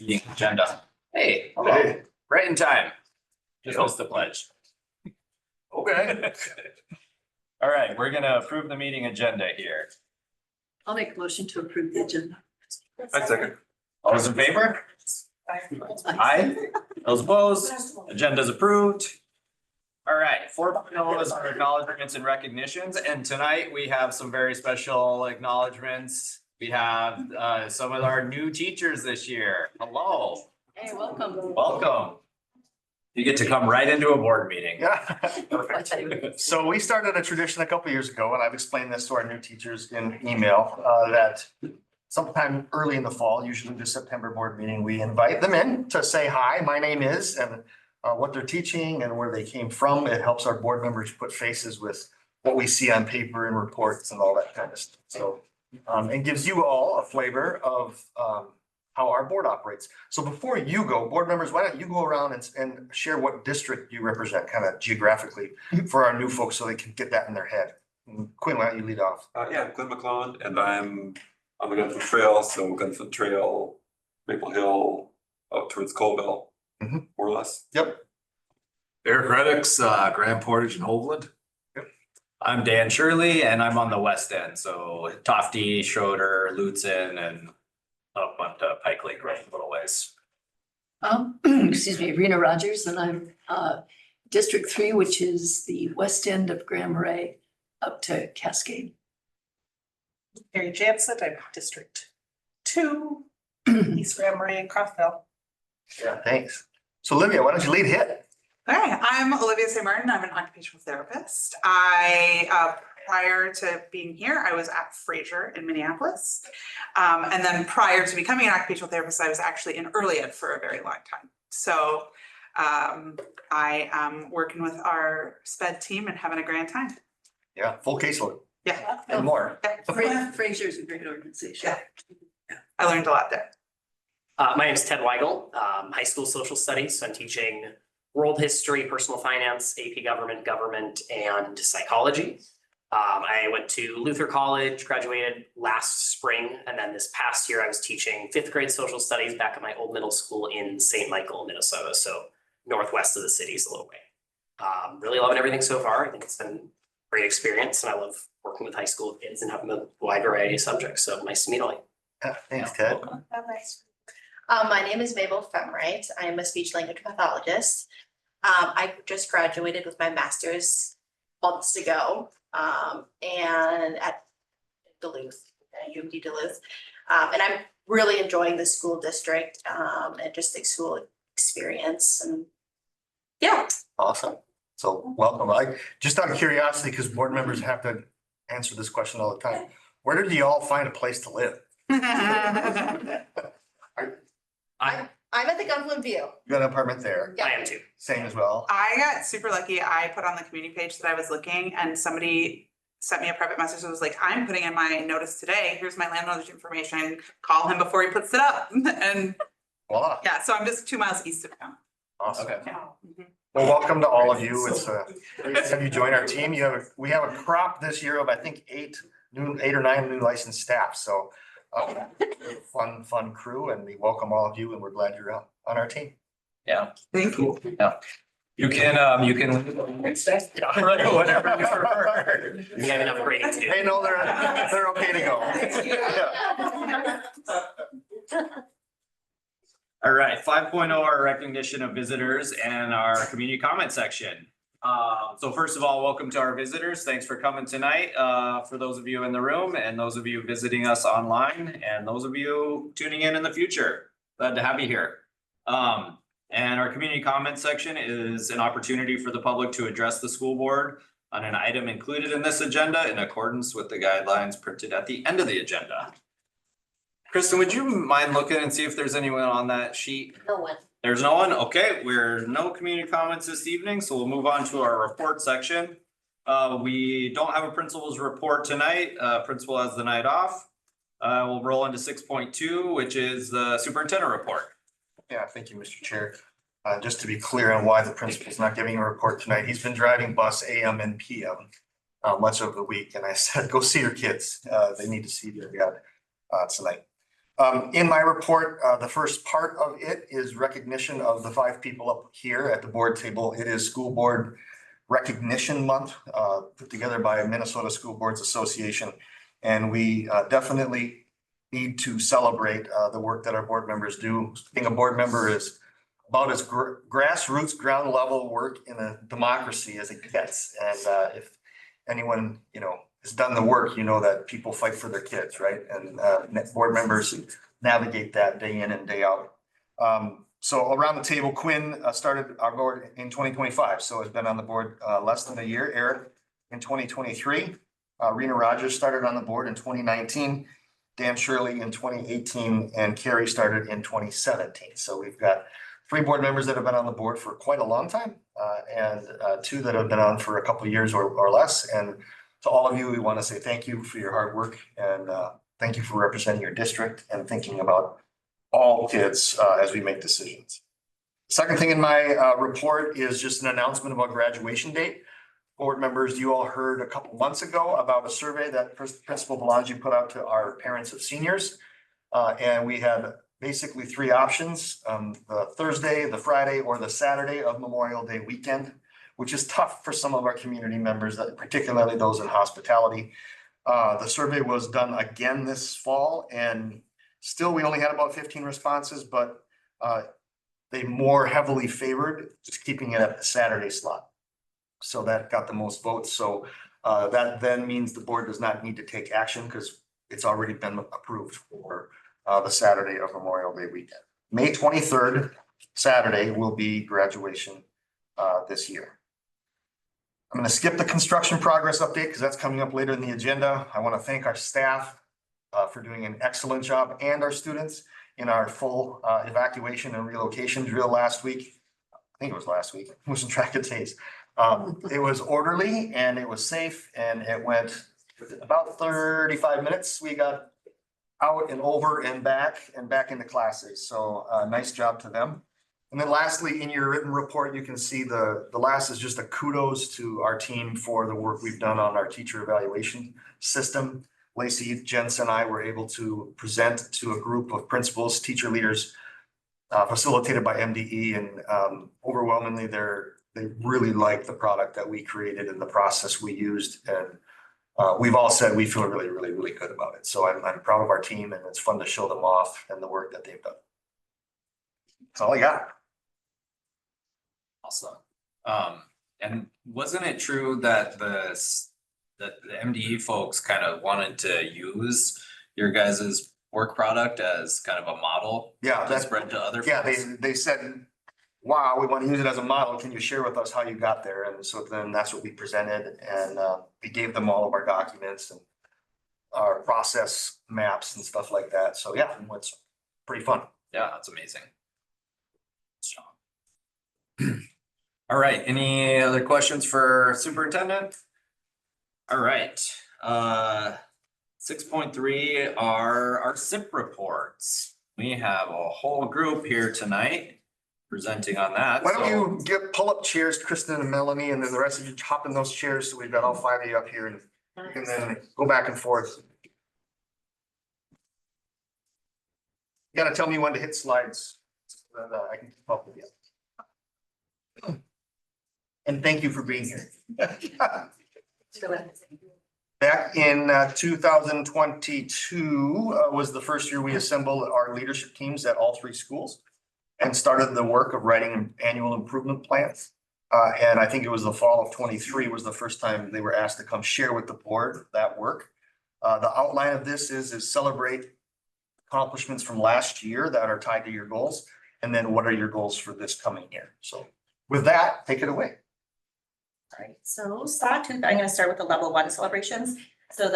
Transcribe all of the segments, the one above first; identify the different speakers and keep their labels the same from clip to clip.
Speaker 1: meeting agenda. Hey, hello.
Speaker 2: Hey.
Speaker 1: Right in time. Just
Speaker 2: Yep.
Speaker 1: missed the pledge.
Speaker 2: Okay.
Speaker 1: All right, we're gonna approve the meeting agenda here.
Speaker 3: I'll make a motion to approve the agenda.
Speaker 2: I second.
Speaker 1: All those in favor? Aye. Those opposed? Agenda's approved. All right, 4.0 is our acknowledgements and recognitions, and tonight we have some very special acknowledgements. We have some of our new teachers this year. Hello,
Speaker 3: Hey, welcome.
Speaker 1: welcome. You get to come right into a board meeting.
Speaker 2: Yeah,
Speaker 3: I
Speaker 2: perfect.
Speaker 3: thought you were-
Speaker 2: So we started a tradition a couple years ago, and I've explained this to our new teachers in email, that sometime early in the fall, usually the September board meeting, we invite them in to say, hi, my name is, and what they're teaching and where they came from. It helps our board members put faces with what we see on paper and reports and all that kind of stuff. So it gives you all a flavor of how our board operates. So before you go, board members, why don't you go around and share what district you represent kind of geographically for our new folks so they can get that in their head. And Quinn, why don't you lead off?
Speaker 4: Yeah, I'm Glenn McClellan, and I'm on the Gunford Trail, so Gunford Trail, Maple Hill, up towards Colville,
Speaker 2: Mhm.
Speaker 4: more or less.
Speaker 2: Yep.
Speaker 5: Eric Reddix, Grand Portage and Hoveland.
Speaker 1: I'm Dan Shirley and I'm on the west end, so Tofty, Schroeder, Lutzen, and up onto Pike Lake right a little ways.
Speaker 3: Excuse me, Rena Rogers, and I'm District 3, which is the west end of Grand Marais up to Cascade.
Speaker 6: Mary Jansen, I'm District 2, East Grand Marais and Crossville.
Speaker 2: Yeah, thanks. So Olivia, why don't you lead hit?
Speaker 6: Hi, I'm Olivia St. Martin. I'm an occupational therapist. Prior to being here, I was at Fraser in Minneapolis. And then prior to becoming an occupational therapist, I was actually in early ed for a very long time. So I am working with our SPED team and having a grand time.
Speaker 2: Yeah, full caseload
Speaker 6: Yeah.
Speaker 2: and more.
Speaker 3: Fraser's a great organization.
Speaker 6: Yeah. I learned a lot there.
Speaker 7: My name is Ted Weigel, high school social studies. So I'm teaching world history, personal finance, AP government, and psychology. I went to Luther College, graduated last spring, and then this past year I was teaching 5th grade social studies back at my old middle school in St. Michael, Minnesota, so northwest of the city is a little way. Really loving everything so far. I think it's been a great experience, and I love working with high school kids and having a wide variety of subjects. So nice to meet all you.
Speaker 2: Yeah, thanks, Ted.
Speaker 8: My name is Mabel Femwright. I am a speech language pathologist. I just graduated with my master's months ago, and at Duluth, UMD Duluth. And I'm really enjoying the school district, and just the school experience, and yeah.
Speaker 2: Awesome. So welcome. Just out of curiosity, because board members have to answer this question all the time. Where did you all find a place to live?
Speaker 8: I'm at the Gunflint View.
Speaker 2: You got an apartment there,
Speaker 8: Yeah.
Speaker 7: I am too.
Speaker 2: same as well.
Speaker 6: I got super lucky. I put on the community page that I was looking, and somebody sent me a private message that was like, I'm putting in my notice today. Here's my landlord's information. Call him before he puts it up. And
Speaker 2: Voila,
Speaker 6: yeah, so I'm just 2 miles east of town.
Speaker 2: awesome.
Speaker 1: Okay.
Speaker 6: Yeah.
Speaker 2: Well, welcome to all of you. It's great to have you join our team. We have a crop this year of, I think, 8 or 9 new licensed staff. So fun crew, and we welcome all of you, and we're glad you're on our team.
Speaker 1: Yeah.
Speaker 6: Thank you.
Speaker 1: You can. Yeah, right, whatever you prefer.
Speaker 7: We have enough grading to do.
Speaker 2: Hey, no, they're okay to go.
Speaker 1: All right, 5.0, our recognition of visitors and our community comment section. So first of all, welcome to our visitors. Thanks for coming tonight. For those of you in the room and those of you visiting us online and those of you tuning in the future, glad to have you here. And our community comment section is an opportunity for the public to address the school board on an item included in this agenda in accordance with the guidelines printed at the end of the agenda. Kristen, would you mind looking and see if there's anyone on that sheet?
Speaker 8: No one.
Speaker 1: There's no one? Okay, we're no community comments this evening, so we'll move on to our report section. We don't have a principal's report tonight. Principal has the night off. We'll roll into 6.2, which is the superintendent report.
Speaker 2: Yeah, thank you, Mr. Chair. Just to be clear on why the principal's not giving a report tonight, he's been driving bus AM and PM much of the week, and I said, go see your kids. They need to see their dad tonight. In my report, the first part of it is recognition of the 5 people up here at the board table. It is School Board Recognition Month, put together by Minnesota School Boards Association. And we definitely need to celebrate the work that our board members do. Being a board member is about as grassroots, ground level work in a democracy as it gets. And if anyone, has done the work, that people fight for their kids, right? And board members navigate that day in and day out. So around the table, Quinn started our board in 2025, so has been on the board less than a year. Eric in 2023. Rena Rogers started on the board in 2019. Dan Shirley in 2018, and Carrie started in 2017. So we've got 3 board members that have been on the board for quite a long time, and 2 that have been on for a couple of years or less. And to all of you, we want to say thank you for your hard work, and thank you for representing your district and thinking about all kids as we make decisions. Second thing in my report is just an announcement about graduation date. Board members, you all heard a couple months ago about a survey that Principal Belangi put out to our parents of seniors. And we had basically 3 options, the Thursday, the Friday, or the Saturday of Memorial Day weekend, which is tough for some of our community members, particularly those in hospitality. The survey was done again this fall, and still we only had about 15 responses, but they more heavily favored just keeping it at the Saturday slot. So that got the most votes. So that then means the board does not need to take action because it's already been approved for the Saturday of Memorial Day weekend. May 23rd, Saturday, will be graduation this year. I'm going to skip the construction progress update because that's coming up later in the agenda. I want to thank our staff for doing an excellent job, and our students in our full evacuation and relocation drill last week. I think it was last week. I wasn't track of days. It was orderly and it was safe, and it went about 35 minutes. We got out and over and back into classes. So nice job to them. And then lastly, in your written report, you can see the last is just a kudos to our team for the work we've done on our teacher evaluation system. Lacey, Jens, and I were able to present to a group of principals, teacher leaders, facilitated by MDE, and overwhelmingly they really like the product that we created and the process we used. And we've all said we feel really, really, really good about it. So I'm proud of our team, and it's fun to show them off and the work that they've done. That's all I got.
Speaker 1: Awesome. And wasn't it true that the MDE folks kind of wanted to use your guys' work product as kind of a model?
Speaker 2: Yeah,
Speaker 1: To
Speaker 2: that's
Speaker 1: spread to other
Speaker 2: yeah.
Speaker 1: folks?
Speaker 2: They said, "Wow, we want to use it as a model. Can you share with us how you got there?" And so then that's what we presented, and we gave them all of our documents and our process maps and stuff like that. So yeah, it's pretty fun.
Speaker 1: Yeah, that's amazing. All right, any other questions for superintendent? All right, 6.3 are our SIP reports. We have a whole group here tonight presenting on that.
Speaker 2: Why don't
Speaker 1: so-
Speaker 2: you pull up chairs, Kristen and Melanie, and then the rest of you hop in those chairs, so we've got all 5 of you up here, and you can then go back and forth. You gotta tell me when to hit slides, so that I can keep up with you. And thank you for being here. Back in 2022 was the first year we assembled our leadership teams at all 3 schools and started the work of writing an annual improvement plans. And I think it was the fall of 23 was the first time they were asked to come share with the board that work. The outline of this is celebrate accomplishments from last year that are tied to your goals, and then what are your goals for this coming year? So with that, take it away.
Speaker 9: All right, so Sawtooth, I'm gonna start with the level 1 celebrations. So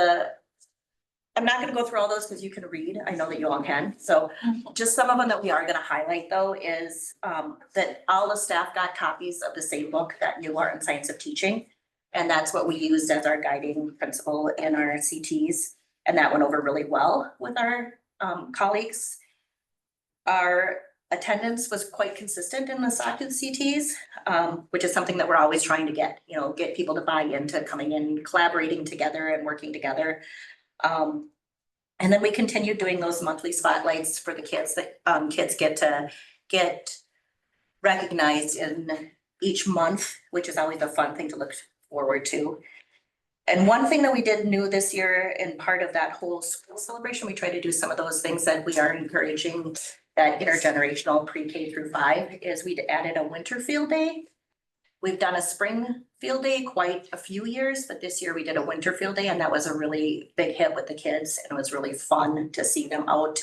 Speaker 9: I'm not gonna go through all those because you can read, I know that you all can. So just some of them that we are gonna highlight though is that all the staff got copies of the same book, That New Art and Science of Teaching. And that's what we used as our guiding principle in our CTs. And that went over really well with our colleagues. Our attendance was quite consistent in the Sawtooth CTs, which is something that we're always trying to get people to buy into coming in, collaborating together and working together. And And then we continued doing those monthly spotlights for the kids that kids get to get recognized in each month, which is always a fun thing to look forward to. And one thing that we did new this year, and part of that whole school celebration, we try to do some of those things that we are encouraging that intergenerational pre-K through 5 is we'd added a winter field day. We've done a spring field day quite a few years, but this year we did a winter field day and that was a really big hit with the kids. And it was really fun to see them out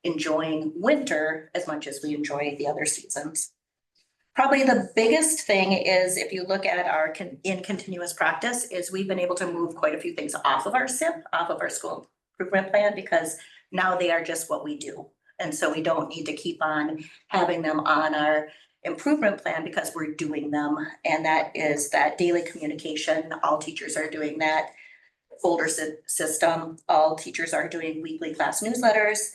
Speaker 9: enjoying winter as much as we enjoy the other seasons. Probably the biggest thing is if you look at our in continuous practice is we've been able to move quite a few things off of our SIP, off of our school improvement plan, because now they are just what we do. And so we don't need to keep on having them on our improvement plan because we're doing them. And that is that daily communication. All teachers are doing that folder system. All teachers are doing weekly class newsletters.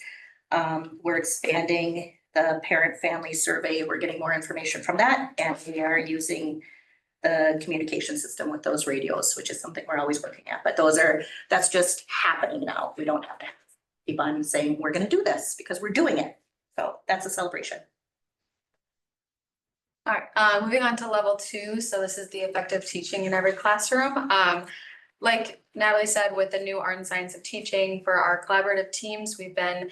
Speaker 9: We're expanding the parent family survey. We're getting more information from that. And we are using the communication system with those radios, which is something we're always working at. But that's just happening now. We don't have to keep on saying we're going to do this because we're doing it. So that's a celebration.
Speaker 10: All right, moving on to level 2. So this is the effective teaching in every classroom. Like Natalie said, with the new art and science of teaching for our collaborative teams, we've been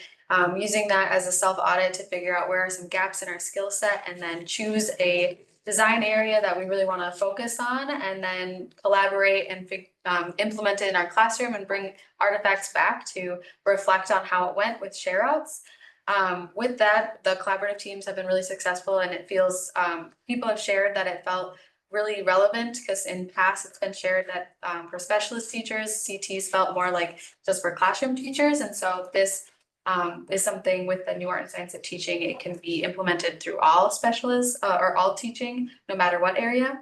Speaker 10: using that as a self-audit to figure out where are some gaps in our skill set and then choose a design area that we really want to focus on and then collaborate and implement it in our classroom and bring artifacts back to reflect on how it went with share outs. With that, the collaborative teams have been really successful and it feels, people have shared that it felt really relevant because in past it's been shared that for specialist teachers, CTs felt more like just for classroom teachers. And so this is something with the new art and science of teaching, it can be implemented through all specialists or all teaching, no matter what area.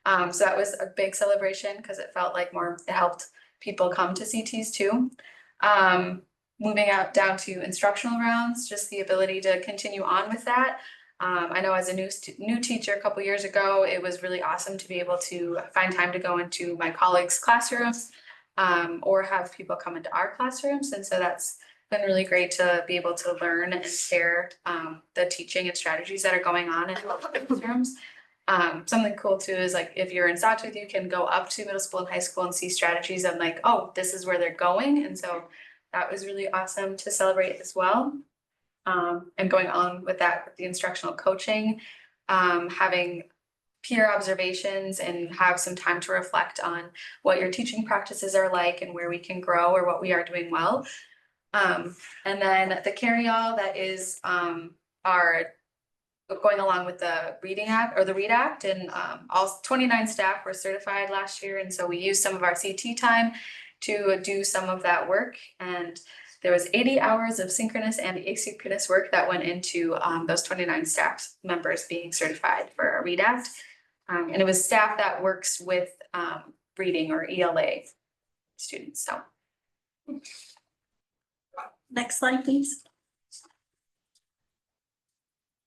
Speaker 10: So that was a big celebration because it felt like it helped people come to CTs too. Moving out down to instructional rounds, just the ability to continue on with that. I know as a new teacher a couple years ago, it was really awesome to be able to find time to go into my colleagues' classrooms or have people come into our classrooms. And so that's been really great to be able to learn and share the teaching and strategies that are going on in classrooms. Something cool too is like if you're in Sawtooth, you can go up to middle school and high school and see strategies and like, oh, this is where they're going. And so that was really awesome to celebrate as well. And going on with that, with the instructional coaching, having peer observations and have some time to reflect on what your teaching practices are like and where we can grow or what we are doing well. And then the carry-all that is our going along with the Reading Act or the READ Act, and all 29 staff were certified last year. And so we used some of our CT time to do some of that work. And there was 80 hours of synchronous and asynchronous work that went into those 29 staff members being certified for a READ Act. And it was staff that works with reading or ELA students. So.
Speaker 11: Next slide, please.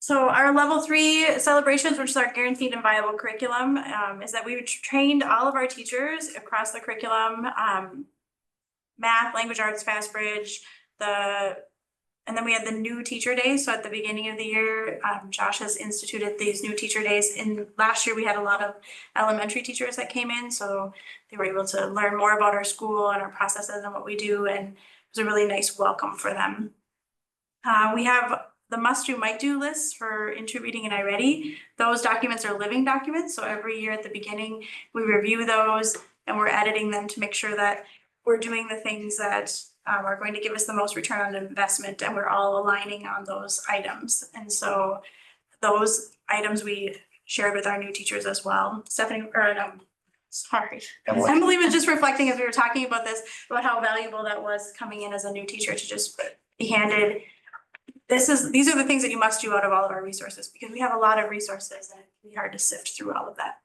Speaker 11: So our level 3 celebrations, which is our guaranteed and viable curriculum, is that we trained all of our teachers across the curriculum, math, language arts, FastBridge, and then we had the new teacher days. So at the beginning of the year, Josh has instituted these new teacher days. And last year we had a lot of elementary teachers that came in, so they were able to learn more about our school and our processes and what we do. And it was a really nice welcome for them. We have the must-do, might-do lists for Into Reading and iReady. Those documents are living documents. So every year at the beginning, we review those and we're editing them to make sure that we're doing the things that are going to give us the most return on investment, and we're all aligning on those items. And so those items we shared with our new teachers as well. Emily was just reflecting as we were talking about this, about how valuable that was coming in as a new teacher to just be handed. These are the things that you must do out of all of our resources, because we have a lot of resources and it can be hard to sift through all of that.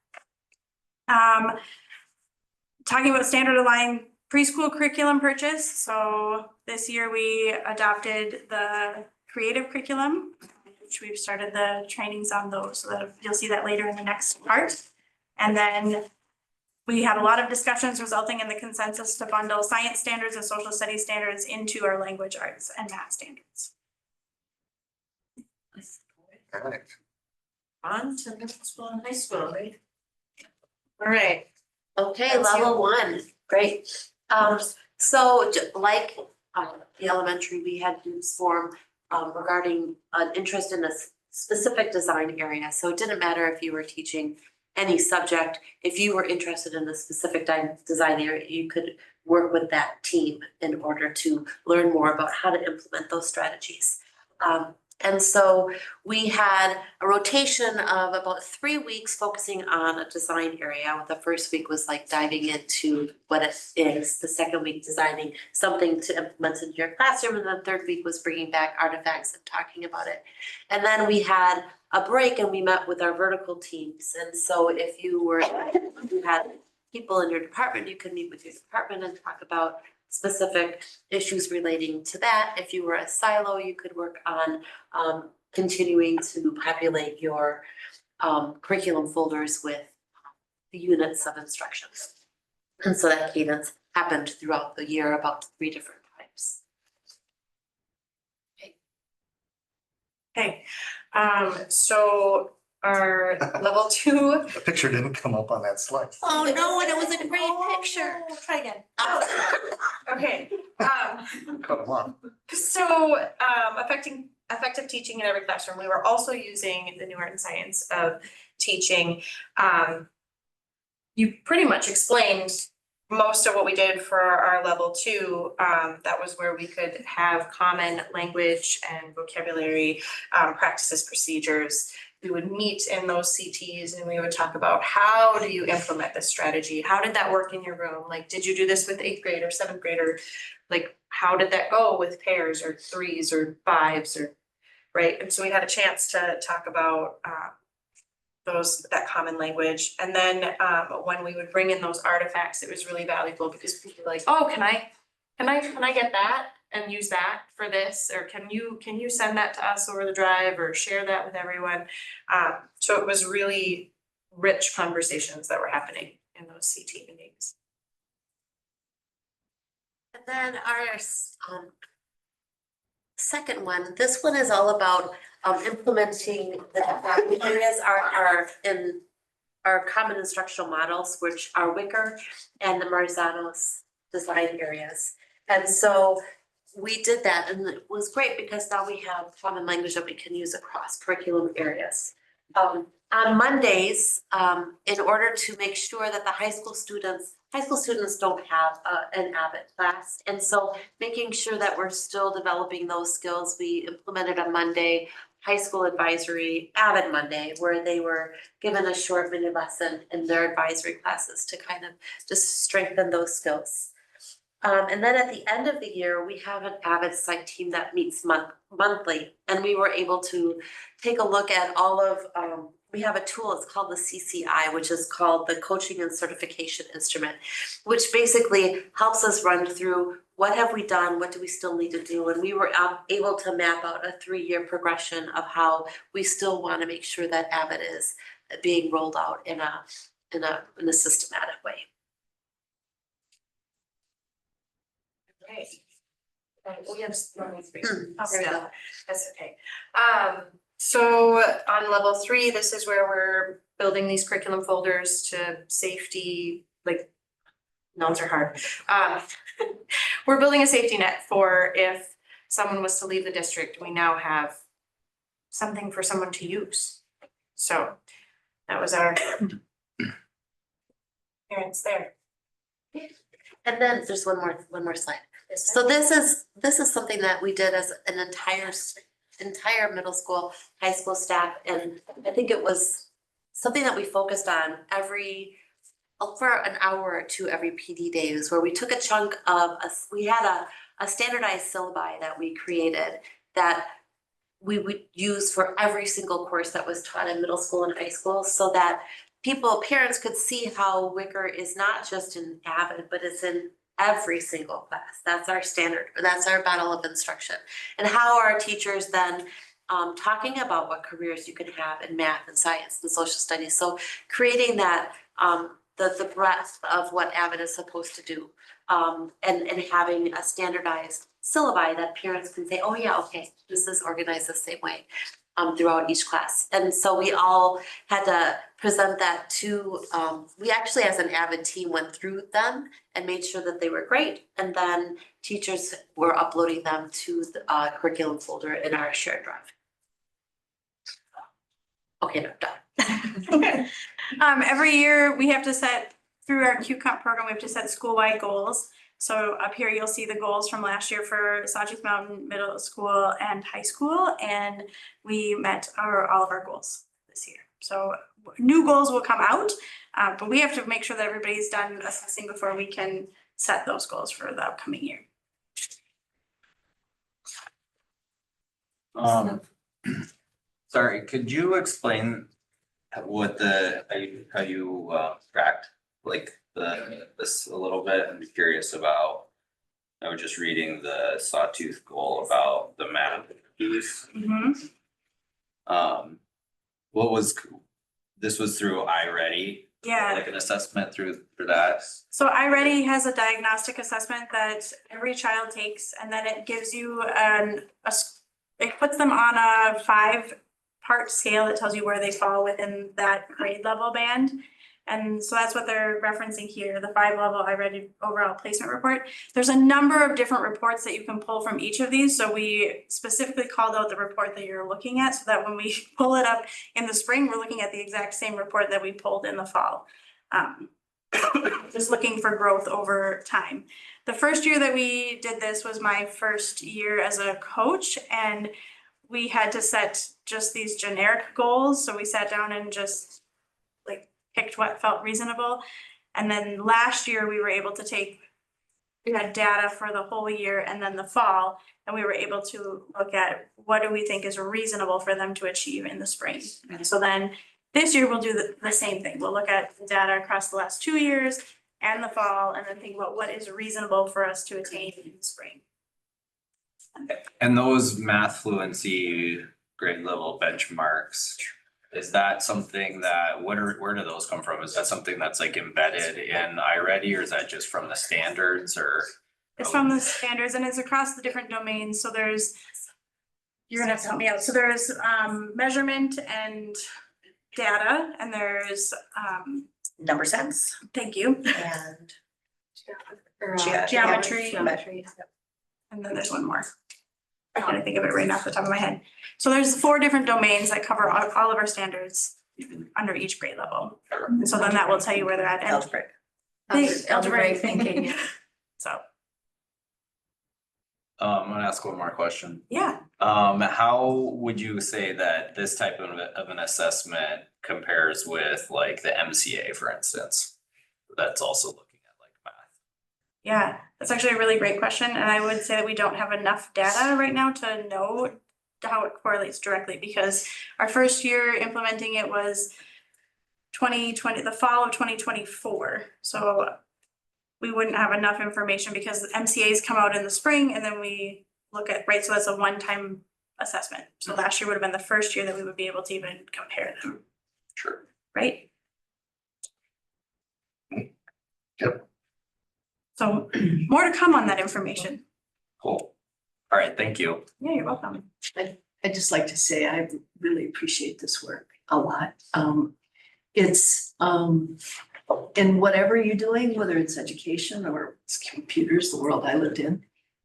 Speaker 11: Talking about standard aligned preschool curriculum purchase. So this year we adopted the creative curriculum, which we've started the trainings on those, so that you'll see that later in the next part. And then we had a lot of discussions resulting in the consensus to bundle science standards and social studies standards into our language arts and math standards.
Speaker 2: Correct.
Speaker 9: On to middle school and high school, right? All right.
Speaker 8: Okay,
Speaker 9: That's you.
Speaker 8: level one, great. So like the elementary, we had news form regarding an interest in a specific design area. So it didn't matter if you were teaching any subject, if you were interested in a specific design area, you could work with that team in order to learn more about how to implement those strategies. And so we had a rotation of about 3 weeks focusing on a design area. The first week was like diving into what it is. The second week designing something to implement in your classroom. And the third week was bringing back artifacts and talking about it. And then we had a break and we met with our vertical teams. And so if you had people in your department, you could meet with your department and talk about specific issues relating to that. If you were a silo, you could work on continuing to populate your curriculum folders with the units of instruction. And so that cadence happened throughout the year about 3 different times.
Speaker 11: Okay, so our level 2.
Speaker 2: The picture didn't come up on that slide.
Speaker 8: Oh no, and it was a great picture.
Speaker 11: Try again. Okay,
Speaker 2: Cut them off.
Speaker 11: so effective teaching in every classroom. We were also using the new art and science of teaching. You pretty much explained most of what we did for our level 2. That was where we could have common language and vocabulary practices, procedures. We would meet in those CTs and we would talk about how do you implement this strategy? How did that work in your room? Like, did you do this with 8th grade or 7th grader? Like, how did that go with pairs or 3s or 5s or, right? And so we had a chance to talk about that common language. And then when we would bring in those artifacts, it was really valuable because people were like, oh, can I get that and use that for this? Or can you send that to us over the drive or share that with everyone? So it was really rich conversations that were happening in those CT meetings.
Speaker 8: And then our second one, this one is all about implementing the areas are in our common instructional models, which are Wicker and the Marais design areas. And so we did that and it was great because now we have common language that we can use across curriculum areas. On Mondays, in order to make sure that the high school students don't have an Avid class. And so making sure that we're still developing those skills, we implemented a Monday high school advisory Avid Monday, where they were given a short mini lesson in their advisory classes to kind of just strengthen those skills. And then at the end of the year, we have an Avid site team that meets monthly, and we were able to take a look at all of, we have a tool, it's called the CCI, which is called the Coaching and Certification Instrument, which basically helps us run through what have we done, what do we still need to do, and we were able to map out a 3-year progression of how we still want to make sure that Avid is being rolled out in a systematic way.
Speaker 11: Okay. We have learning space.
Speaker 8: Okay.
Speaker 11: So that's okay. So on level 3, this is where we're building these curriculum folders to safety, like nouns are hard. We're building a safety net for if someone was to leave the district, we now have something for someone to use. So that was our parents there.
Speaker 8: And then there's one more slide. So this is something that we did as an entire middle school, high school staff, and I think it was something that we focused on for an hour or 2 every PD days, where we took a chunk of we had a standardized syllabi that we created that we would use for every single course that was taught in middle school and high school, so that parents could see how Wicker is not just in Avid, but it's in every single class. That's our standard, that's our battle of instruction. And how are teachers then talking about what careers you can have in math and science and social studies. So creating that
Speaker 12: the breadth of what Avid is supposed to do. And having a standardized syllabi that parents can say, oh yeah, okay, this is organized the same way throughout each class. And so we all had to present that to, we actually as an Avid team went through them and made sure that they were great. And then teachers were uploading them to the curriculum folder in our shared drive. Okay, I'm done.
Speaker 11: Every year we have to set, through our QComp program, we have to set school-wide goals. So up here, you'll see the goals from last year for Sawtooth Mountain Middle School and High School, and we met all of our goals this year. So new goals will come out, but we have to make sure that everybody's done assessing before we can set those goals for the upcoming year.
Speaker 1: Sorry, could you explain what how you tracked like this a little bit? I'm curious about, I was just reading the Sawtooth goal about the math piece. This was through iReady?
Speaker 11: Yeah.
Speaker 1: Like an assessment through that?
Speaker 11: So iReady has a diagnostic assessment that every child takes, and then it gives you it puts them on a 5-part scale that tells you where they fall within that grade level band. And so that's what they're referencing here, the 5-level iReady overall placement report. There's a number of different reports that you can pull from each of these. So we specifically called out the report that you're looking at so that when we pull it up in the spring, we're looking at the exact same report that we pulled in the fall. Just looking for growth over time. The first year that we did this was my first year as a coach, and we had to set just these generic goals. So we sat down and just picked what felt reasonable. And then last year we were able to we had data for the whole year and then the fall, and we were able to look at what do we think is reasonable for them to achieve in the spring. And so then this year we'll do the same thing. We'll look at the data across the last 2 years and the fall, and then think about what is reasonable for us to attain in the spring.
Speaker 1: And those math fluency grade level benchmarks, is that something that, where do those come from? Is that something that's like embedded in iReady, or is that just from the standards, or?
Speaker 11: It's from the standards and it's across the different domains. So you're gonna have to help me out. So there's measurement and data, and there's
Speaker 9: Number sense.
Speaker 11: thank you,
Speaker 8: And
Speaker 11: geometry. And then there's one more. I can't think of it right off the top of my head. So there's 4 different domains that cover all of our standards under each grade level. And so then that will tell you where they're at. And algebraic thinking. So.
Speaker 1: I'm gonna ask one more question.
Speaker 11: Yeah.
Speaker 1: How would you say that this type of an assessment compares with like the MCA, for instance? That's also looking at like math.
Speaker 11: Yeah, that's actually a really great question. And I would say that we don't have enough data right now to know how it correlates directly, because our first year implementing it was 2020, the fall of 2024. So we wouldn't have enough information because the MCAs come out in the spring and then we look at, right, so that's a one-time assessment. So last year would have been the first year that we would be able to even compare them.
Speaker 1: Sure.
Speaker 11: Right?
Speaker 2: Yep.
Speaker 11: So more to come on that information.
Speaker 1: Cool. All right, thank you.
Speaker 11: Yeah, you're welcome.
Speaker 3: I'd just like to say I really appreciate this work a lot. It's in whatever you're doing, whether it's education or it's computers, the world I lived in,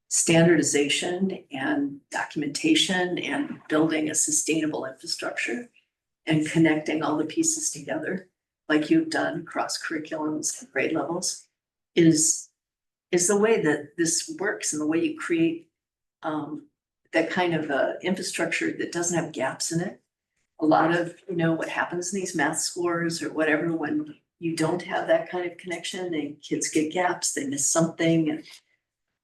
Speaker 3: standardization and documentation and building a sustainable infrastructure and connecting all the pieces together, like you've done across curriculums and grade levels, is the way that this works and the way you create that kind of infrastructure that doesn't have gaps in it. A lot of, what happens in these math scores or whatever, when you don't have that kind of connection and kids get gaps, they miss something, and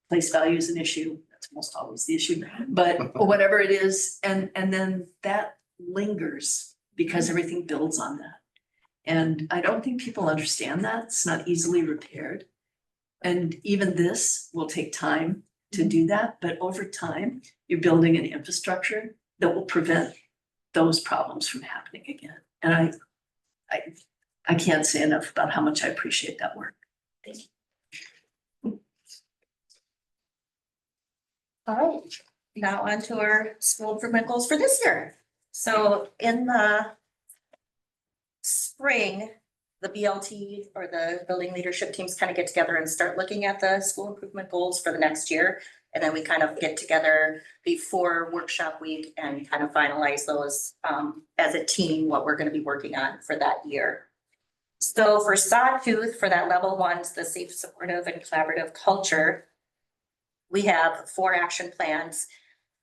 Speaker 3: place value is an issue. That's almost always the issue, but whatever it is, and then that lingers because everything builds on that. And I don't think people understand that. It's not easily repaired. And even this will take time to do that, but over time, you're building an infrastructure that will prevent those problems from happening again. And I can't say enough about how much I appreciate that work.
Speaker 9: All right, now on to our school improvement goals for this year. So in the spring, the BLT or the building leadership teams kind of get together and start looking at the school improvement goals for the next year. And then we kind of get together before workshop week and kind of finalize those as a team, what we're gonna be working on for that year. So for Sawtooth, for that level ones, the safe, supportive and collaborative culture, we have 4 action plans.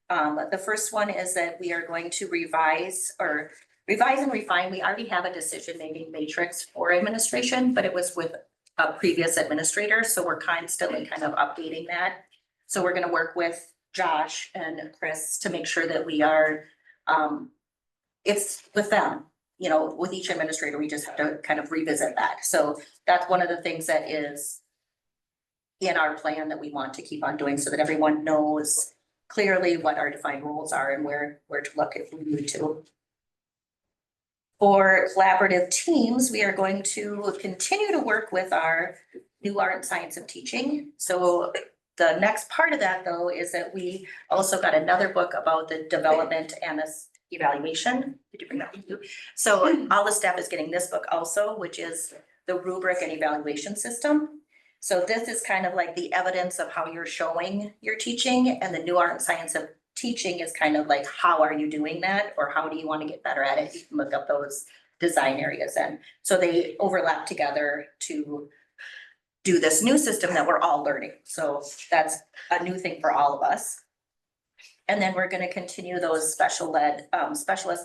Speaker 9: The first one is that we are going to revise and refine. We already have a decision-making matrix for administration, but it was with a previous administrator, so we're constantly kind of updating that. So we're gonna work with Josh and Chris to make sure that we are, it's with them. You know, with each administrator, we just have to kind of revisit that. So that's one of the things that is in our plan that we want to keep on doing so that everyone knows clearly what our defined roles are and where to look if we need to. For collaborative teams, we are going to continue to work with our new art and science of teaching. So the next part of that though is that we also got another book about the development and the evaluation. Did you bring that with you? So all the staff is getting this book also, which is the rubric and evaluation system. So this is kind of like the evidence of how you're showing your teaching, and the new art and science of teaching is kind of like, how are you doing that? Or how do you want to get better at it? You can look up those design areas in. So they overlap together to do this new system that we're all learning. So that's a new thing for all of us. And then we're going to continue those specialist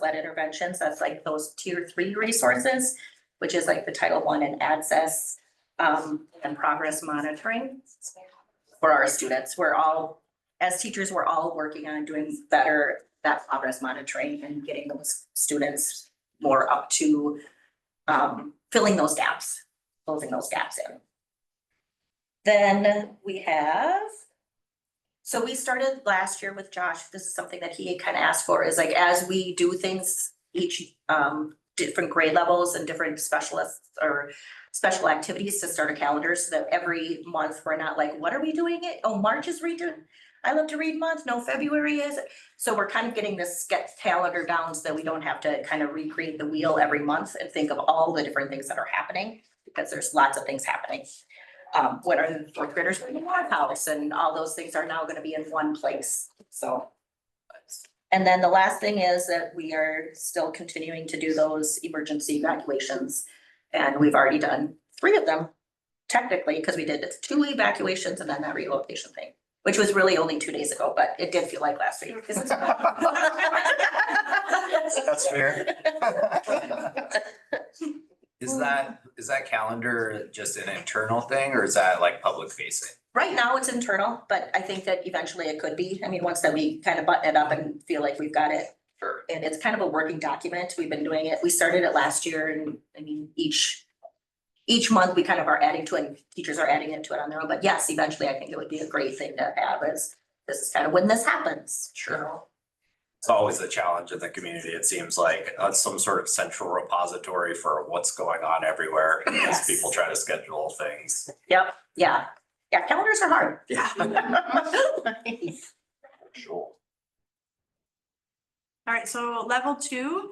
Speaker 9: led interventions. That's like those tier 3 resources, which is like the Title I and access and progress monitoring for our students. We're all, as teachers, we're all working on doing better that progress monitoring and getting those students more up to filling those gaps, closing those gaps in. Then we have, so we started last year with Josh. This is something that he kind of asked for, is like, as we do things, each different grade levels and different specialists or special activities, to start a calendar so that every month we're not like, what are we doing it? Oh, March is reading. I love to read month. No, February is. So we're kind of getting this calendar down so that we don't have to kind of recreate the wheel every month and think of all the different things that are happening, because there's lots of things happening. What are the 4th graders doing in one house, and all those things are now going to be in one place. So, and then the last thing is that we are still continuing to do those emergency evacuations, and we've already done 3 of them technically, because we did 2 evacuations and then that relocation thing, which was really only 2 days ago, but it did feel like last week.
Speaker 2: That's fair.
Speaker 1: Is that calendar just an internal thing, or is that like public facing?
Speaker 9: Right now it's internal, but I think that eventually it could be. I mean, once that we kind of button it up and feel like we've got it.
Speaker 1: Sure.
Speaker 9: And it's kind of a working document. We've been doing it. We started it last year, and I mean, each month we kind of are adding to it, and teachers are adding into it on their own. But yes, eventually I think it would be a great thing to have, as this is kind of when this happens.
Speaker 1: Sure.
Speaker 9: You know?
Speaker 1: It's always a challenge in the community. It seems like some sort of central repository for what's going on everywhere as
Speaker 9: Yes.
Speaker 1: people try to schedule things.
Speaker 9: Yep, yeah. Yeah, calendars are hard.
Speaker 1: Yeah.
Speaker 2: Sure.
Speaker 11: All right, so level 2,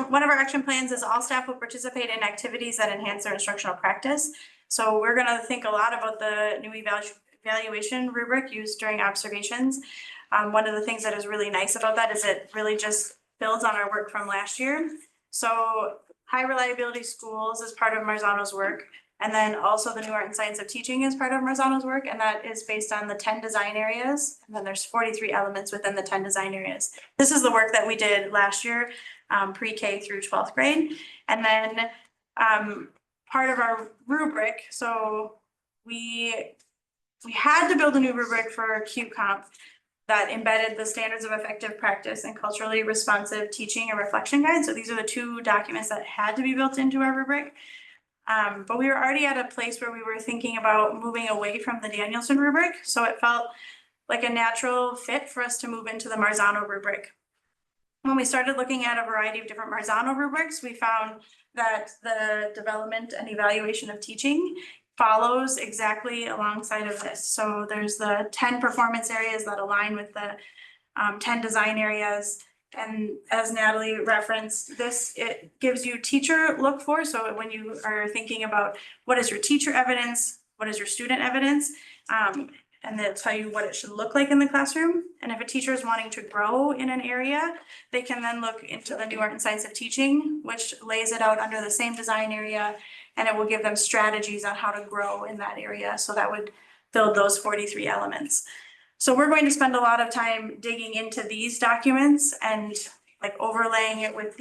Speaker 11: one of our action plans is all staff will participate in activities that enhance their instructional practice. So we're gonna think a lot about the new evaluation rubric used during observations. One of the things that is really nice about that is it really just builds on our work from last year. So high reliability schools is part of Marzano's work. And then also the new art and science of teaching is part of Marzano's work, and that is based on the 10 design areas. And then there's 43 elements within the 10 design areas. This is the work that we did last year, pre-K through 12th grade. And then part of our rubric, so we had to build a new rubric for Q Comp that embedded the standards of effective practice and culturally responsive teaching and reflection guide. So these are the 2 documents that had to be built into our rubric. But we were already at a place where we were thinking about moving away from the Danielson rubric. So it felt like a natural fit for us to move into the Marzano rubric. when we started looking at a variety of different Marzano rubrics, we found that the development and evaluation of teaching follows exactly alongside of this. So there's the 10 performance areas that align with the 10 design areas. And as Natalie referenced, it gives you teacher look for. So when you are thinking about what is your teacher evidence, what is your student evidence, and they'll tell you what it should look like in the classroom. And if a teacher is wanting to grow in an area, they can then look into the new art and science of teaching, which lays it out under the same design area, and it will give them strategies on how to grow in that area. So that would build those 43 elements. So we're going to spend a lot of time digging into these documents and like overlaying it with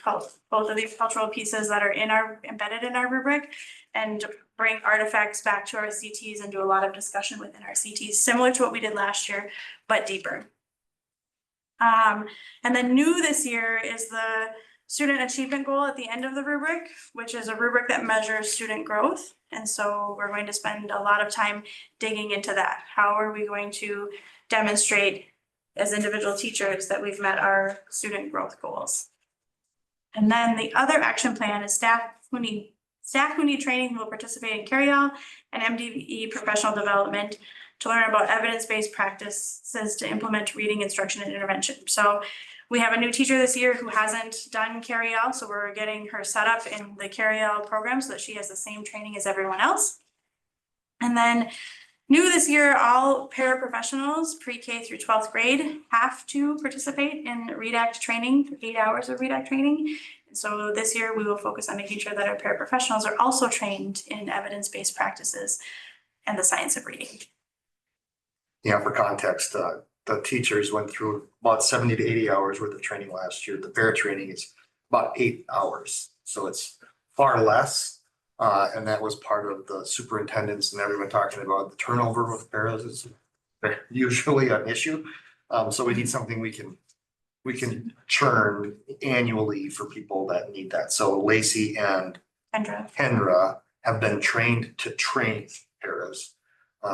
Speaker 11: both of these cultural pieces that are embedded in our rubric, and bring artifacts back to our CTs and do a lot of discussion within our CTs, similar to what we did last year, but deeper. And then new this year is the student achievement goal at the end of the rubric, which is a rubric that measures student growth. And so we're going to spend a lot of time digging into that. How are we going to demonstrate as individual teachers that we've met our student growth goals? And then the other action plan is staff who need training will participate in carry-out and MDE professional development to learn about evidence-based practices to implement reading instruction and intervention. So we have a new teacher this year who hasn't done carry-out, so we're getting her set up in the carry-out program so that she has the same training as everyone else. And then new this year, all paraprofessionals pre-K through 12th grade have to participate in READACT training, 8 hours of READACT training. So this year we will focus on making sure that our paraprofessionals are also trained in evidence-based practices and the science of reading.
Speaker 2: Yeah, for context, the teachers went through about 70 to 80 hours worth of training last year. The para training is about 8 hours. So it's far less. And that was part of the superintendents and everyone talking about the turnover with paras is usually an issue. So we need something we can churn annually for people that need that. So Lacey and Kendra have been trained to train paras.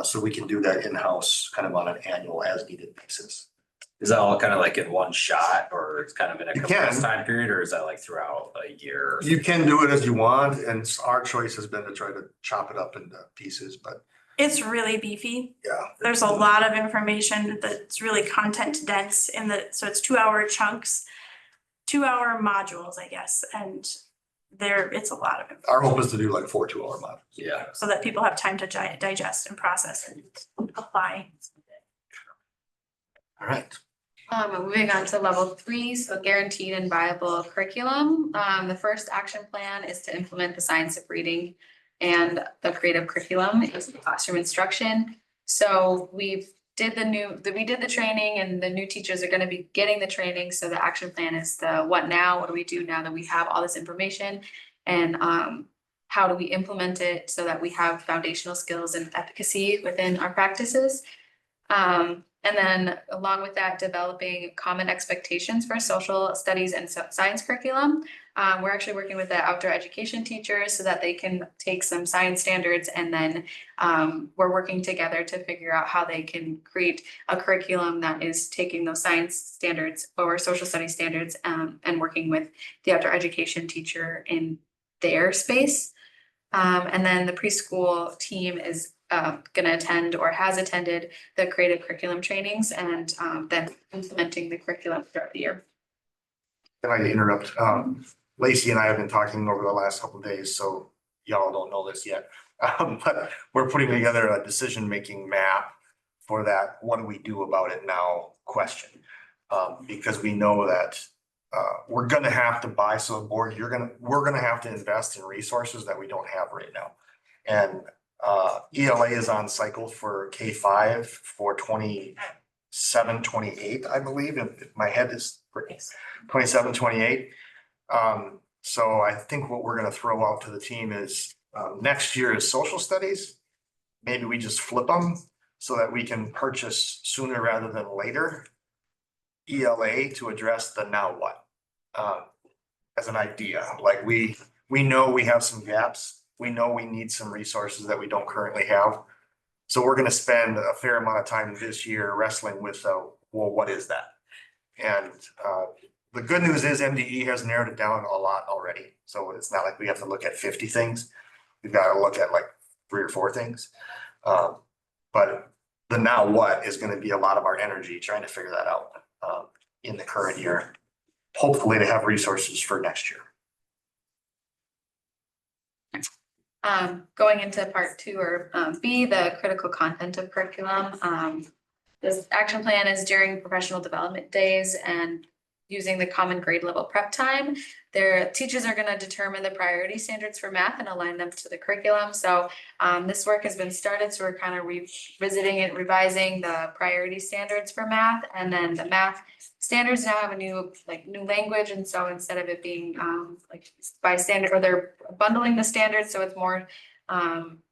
Speaker 2: So we can do that in-house kind of on an annual as needed basis.
Speaker 1: Is that all kind of like in one shot, or it's kind of in a
Speaker 2: You
Speaker 1: compressed
Speaker 2: can.
Speaker 1: time period, or is that like throughout a year?
Speaker 2: You can do it as you want, and our choice has been to try to chop it up into pieces, but
Speaker 11: It's really beefy.
Speaker 2: yeah.
Speaker 11: There's a lot of information that's really content dense so it's 2-hour chunks, 2-hour modules, I guess, and it's a lot of information.
Speaker 2: Our hope is to do like 4 2-hour modules.
Speaker 1: Yeah.
Speaker 11: So that people have time to digest and process and apply.
Speaker 2: All right.
Speaker 10: Moving on to level 3, so guaranteed and viable curriculum. The first action plan is to implement the science of reading and the creative curriculum into classroom instruction. So we did the training, and the new teachers are going to be getting the training. So the action plan is the what now, what do we do now that we have all this information, and how do we implement it so that we have foundational skills and efficacy within our practices. And then along with that, developing common expectations for social studies and science curriculum. We're actually working with the outdoor education teachers so that they can take some science standards, and then we're working together to figure out how they can create a curriculum that is taking those science standards or social studies standards and working with the outdoor education teacher in their space. And then the preschool team is going to attend or has attended the creative curriculum trainings, and then implementing the curriculum throughout the year.
Speaker 2: Can I interrupt? Lacey and I have been talking over the last couple of days, so y'all don't know this yet. But we're putting together a decision-making map for that what do we do about it now question. Because we know that we're gonna have to buy some board, we're gonna have to invest in resources that we don't have right now. And ELA is on cycle for K-5 for 27, 28, I believe, if my head is 27, 28. So I think what we're gonna throw out to the team is next year is social studies. Maybe we just flip them so that we can purchase sooner rather than later ELA to address the now what as an idea. Like we know we have some gaps. We know we need some resources that we don't currently have. So we're going to spend a fair amount of time this year wrestling with, well, what is that? And The good news is MDE has narrowed it down a lot already, so it's not like we have to look at 50 things. We've got to look at like 3 or 4 things. But the now what is going to be a lot of our energy trying to figure that out in the current year. Hopefully to have resources for next year.
Speaker 10: Going into part 2 or B, the critical content of curriculum. This action plan is during professional development days and using the common grade level prep time. Their teachers are going to determine the priority standards for math and align them to the curriculum. So this work has been started, so we're kind of revisiting and revising the priority standards for math, and then the math standards now have a new language, and so instead of it being like by standard, or they're bundling the standards, so it's more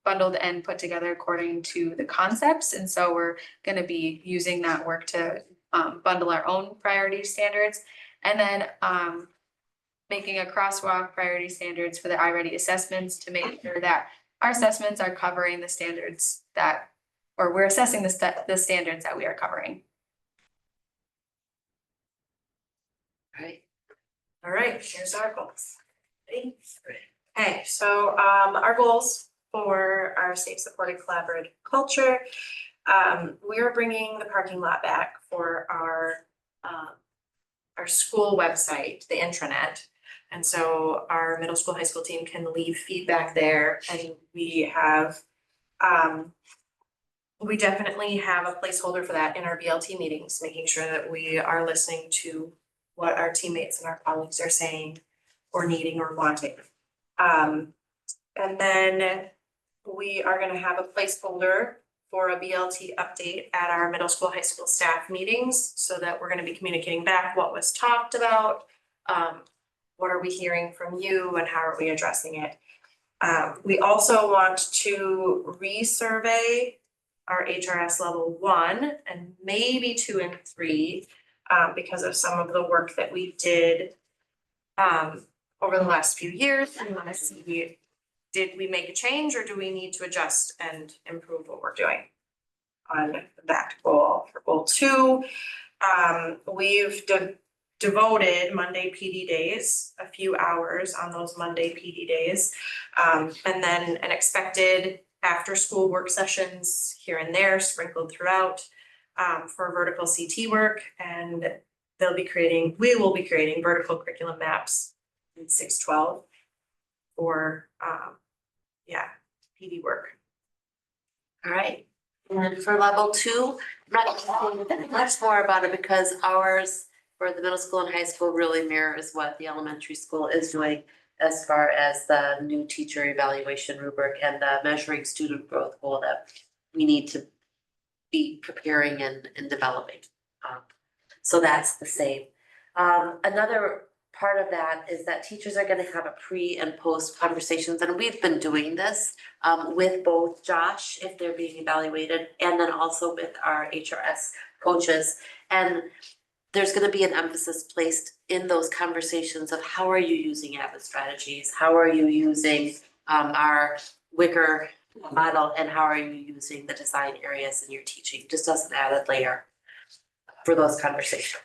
Speaker 10: bundled and put together according to the concepts. And so we're going to be using that work to bundle our own priority standards, and then making a crosswalk priority standards for the iReady assessments to make sure that our assessments are covering the standards that, or we're assessing the standards that we are covering.
Speaker 13: All right, here's our goals. Ready? Okay, so our goals for our safe, supported, collaborative culture. We are bringing the parking lot back for our school website, the intranet. And so our middle school, high school team can leave feedback there, and we have we definitely have a placeholder for that in our BLT meetings, making sure that we are listening to what our teammates and our colleagues are saying or needing or wanting. And then we are going to have a placeholder for a BLT update at our middle school, high school staff meetings, so that we're going to be communicating back what was talked about, what are we hearing from you, and how are we addressing it. We also want to resurvey our HRS level 1 and maybe 2 and 3 because of some of the work that we did over the last few years. We want to see, did we make a change, or do we need to adjust and improve what we're doing on that goal? For goal 2, we've devoted Monday PD days, a few hours on those Monday PD days, and then an expected after school work sessions here and there sprinkled throughout for vertical CT work. And we will be creating vertical curriculum maps in 612 for PD work.
Speaker 12: All right, and for level 2, I'm not gonna say much more about it because ours for the middle school and high school really mirrors what the elementary school is doing as far as the new teacher evaluation rubric and the measuring student growth goal that we need to be preparing and developing. So that's the same. Another part of that is that teachers are going to have a pre and post conversations, and we've been doing this with both Josh if they're being evaluated, and then also with our HRS coaches. And there's going to be an emphasis placed in those conversations of how are you using Avid strategies, how are you using our Wicker model, and how are you using the design areas in your teaching, just as an added layer for those conversations.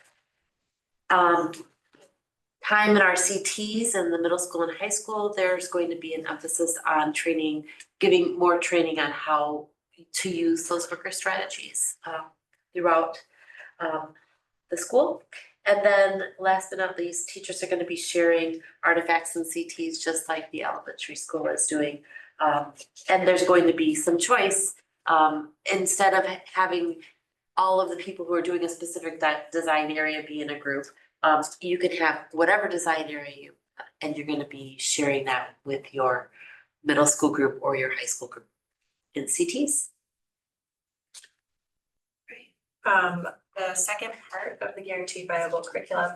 Speaker 12: Time in our CTs in the middle school and high school, there's going to be an emphasis on training, giving more training on how to use those Wicker strategies throughout the school. And then last but not least, teachers are going to be sharing artifacts and CTs just like the elementary school is doing. And there's going to be some choice instead of having all of the people who are doing a specific design area be in a group. You can have whatever design area and you're going to be sharing that with your middle school group or your high school group in CTs.
Speaker 13: The second part of the guaranteed viable curriculum,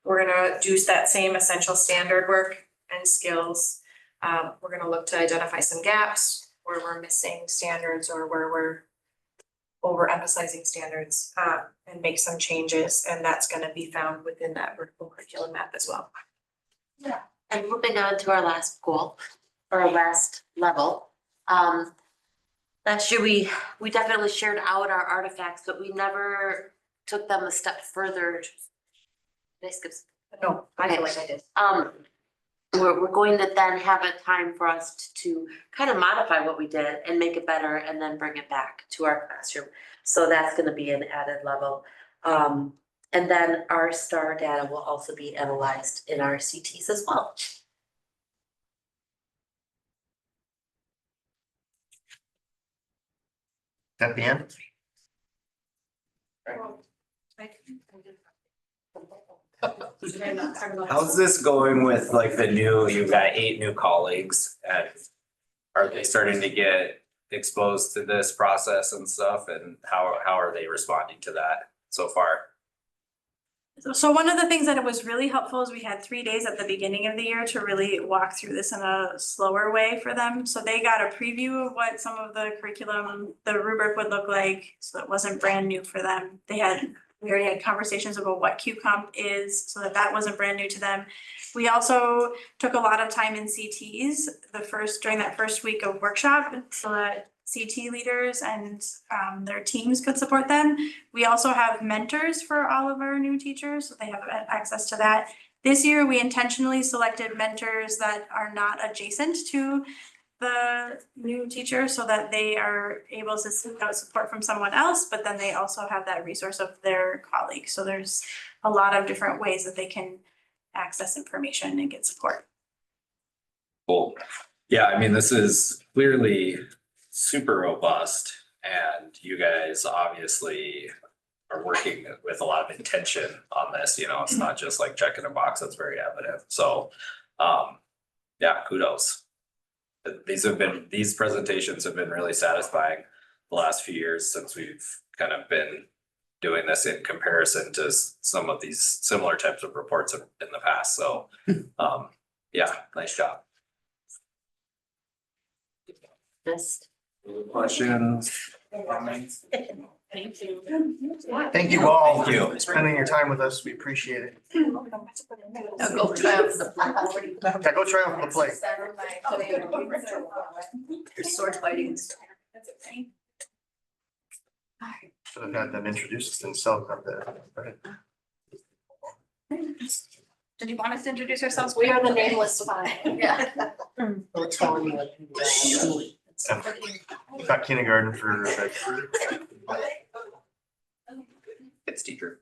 Speaker 13: we're gonna do that same essential standard work and skills. We're gonna look to identify some gaps where we're missing standards or where we're overemphasizing standards and make some changes, and that's gonna be found within that vertical curriculum map as well.
Speaker 12: Yeah, and moving on to our last goal or our last level. Last year we definitely shared out our artifacts, but we never took them a step further Did I skip?
Speaker 13: No, I feel like I did.
Speaker 12: We're going to then have a time for us to kind of modify what we did and make it better and then bring it back to our classroom. So that's gonna be an added level. And then our STAR data will also be analyzed in our CTs as well.
Speaker 2: At the end,
Speaker 1: How's this going with like the new, you've got 8 new colleagues and are they starting to get exposed to this process and stuff? And how are they responding to that so far?
Speaker 11: So one of the things that was really helpful is we had 3 days at the beginning of the year to really walk through this in a slower way for them. So they got a preview of what some of the curriculum, the rubric would look like. So it wasn't brand new for them. We already had conversations about what QComp is, so that wasn't brand new to them. We also took a lot of time in CTs during that first week of workshop, so that CT leaders and their teams could support them. We also have mentors for all of our new teachers, so they have access to that. This year, we intentionally selected mentors that are not adjacent to the new teacher so that they are able to seek out support from someone else, but then they also have that resource of their colleague. So there's a lot of different ways that they can access information and get support.
Speaker 1: Cool. Yeah, I mean, this is clearly super robust and you guys obviously are working with a lot of intention on this, you know, it's not just like checking a box, that's very evident. So, yeah, kudos. These presentations have been really satisfying the last few years since we've kind of been doing this in comparison to some of these similar types of reports in the past. So, yeah, nice job.
Speaker 12: Just
Speaker 1: Questions?
Speaker 2: thank you all
Speaker 1: Thank you.
Speaker 2: for spending your time with us. We appreciate it.
Speaker 3: Now go try out the
Speaker 2: Yeah, go try out the plate.
Speaker 3: your sword fighting.
Speaker 2: Should have had them introduce themselves.
Speaker 11: Did you want us to introduce ourselves?
Speaker 13: We are the nameless five.
Speaker 3: Yeah.
Speaker 12: we'll tell you what you do.
Speaker 2: Got kindergarten for.
Speaker 1: It's teacher.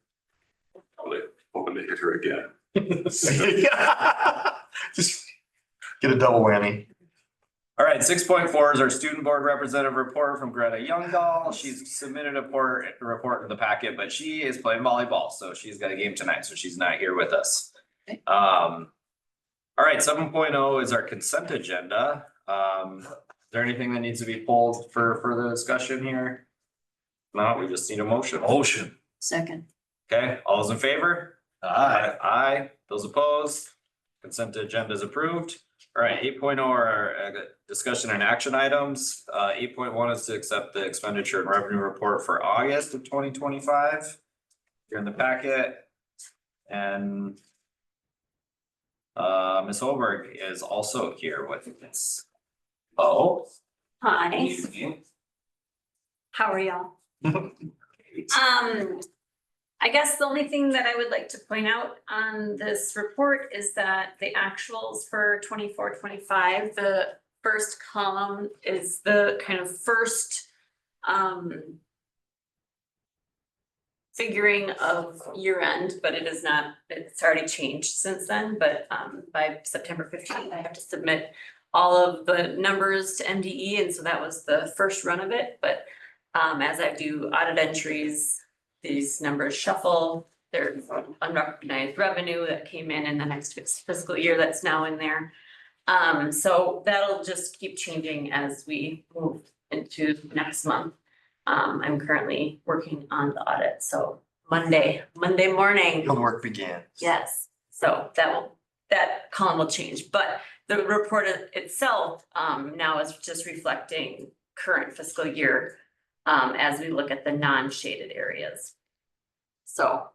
Speaker 4: Hoping to hit her again.
Speaker 2: Just get a double whammy.
Speaker 1: All right, 6.4 is our student board representative report from Greta Youngdahl. She's submitted a report in the packet, but she is playing volleyball, so she's got a game tonight, so she's not here with us. All right, 7.0 is our consent agenda. Is there anything that needs to be pulled for further discussion here? No, we just need a motion.
Speaker 5: Motion.
Speaker 3: Second.
Speaker 1: Okay, all those in favor?
Speaker 5: Aye.
Speaker 1: Aye. Those opposed? Consent agenda is approved. All right, 8.0 are discussion and action items. 8.1 is to accept the expenditure and revenue report for August of 2025. Here in the packet. And Ms. Holberg is also here with us. Oh.
Speaker 14: Hi, how are y'all? I guess the only thing that I would like to point out on this report is that the actuals for 24-25, the first column is the kind of first figuring of year end, but it is not, it's already changed since then, but by September 15th, I have to submit all of the numbers to MDE, and so that was the first run of it, but as I do audit entries, these numbers shuffle. There's unrecognized revenue that came in the next fiscal year that's now in there. So that'll just keep changing as we move into next month. I'm currently working on the audit, so Monday morning.
Speaker 2: The work began.
Speaker 14: Yes, so that column will change, but the report itself now is just reflecting current fiscal year as we look at the non-shaded areas. So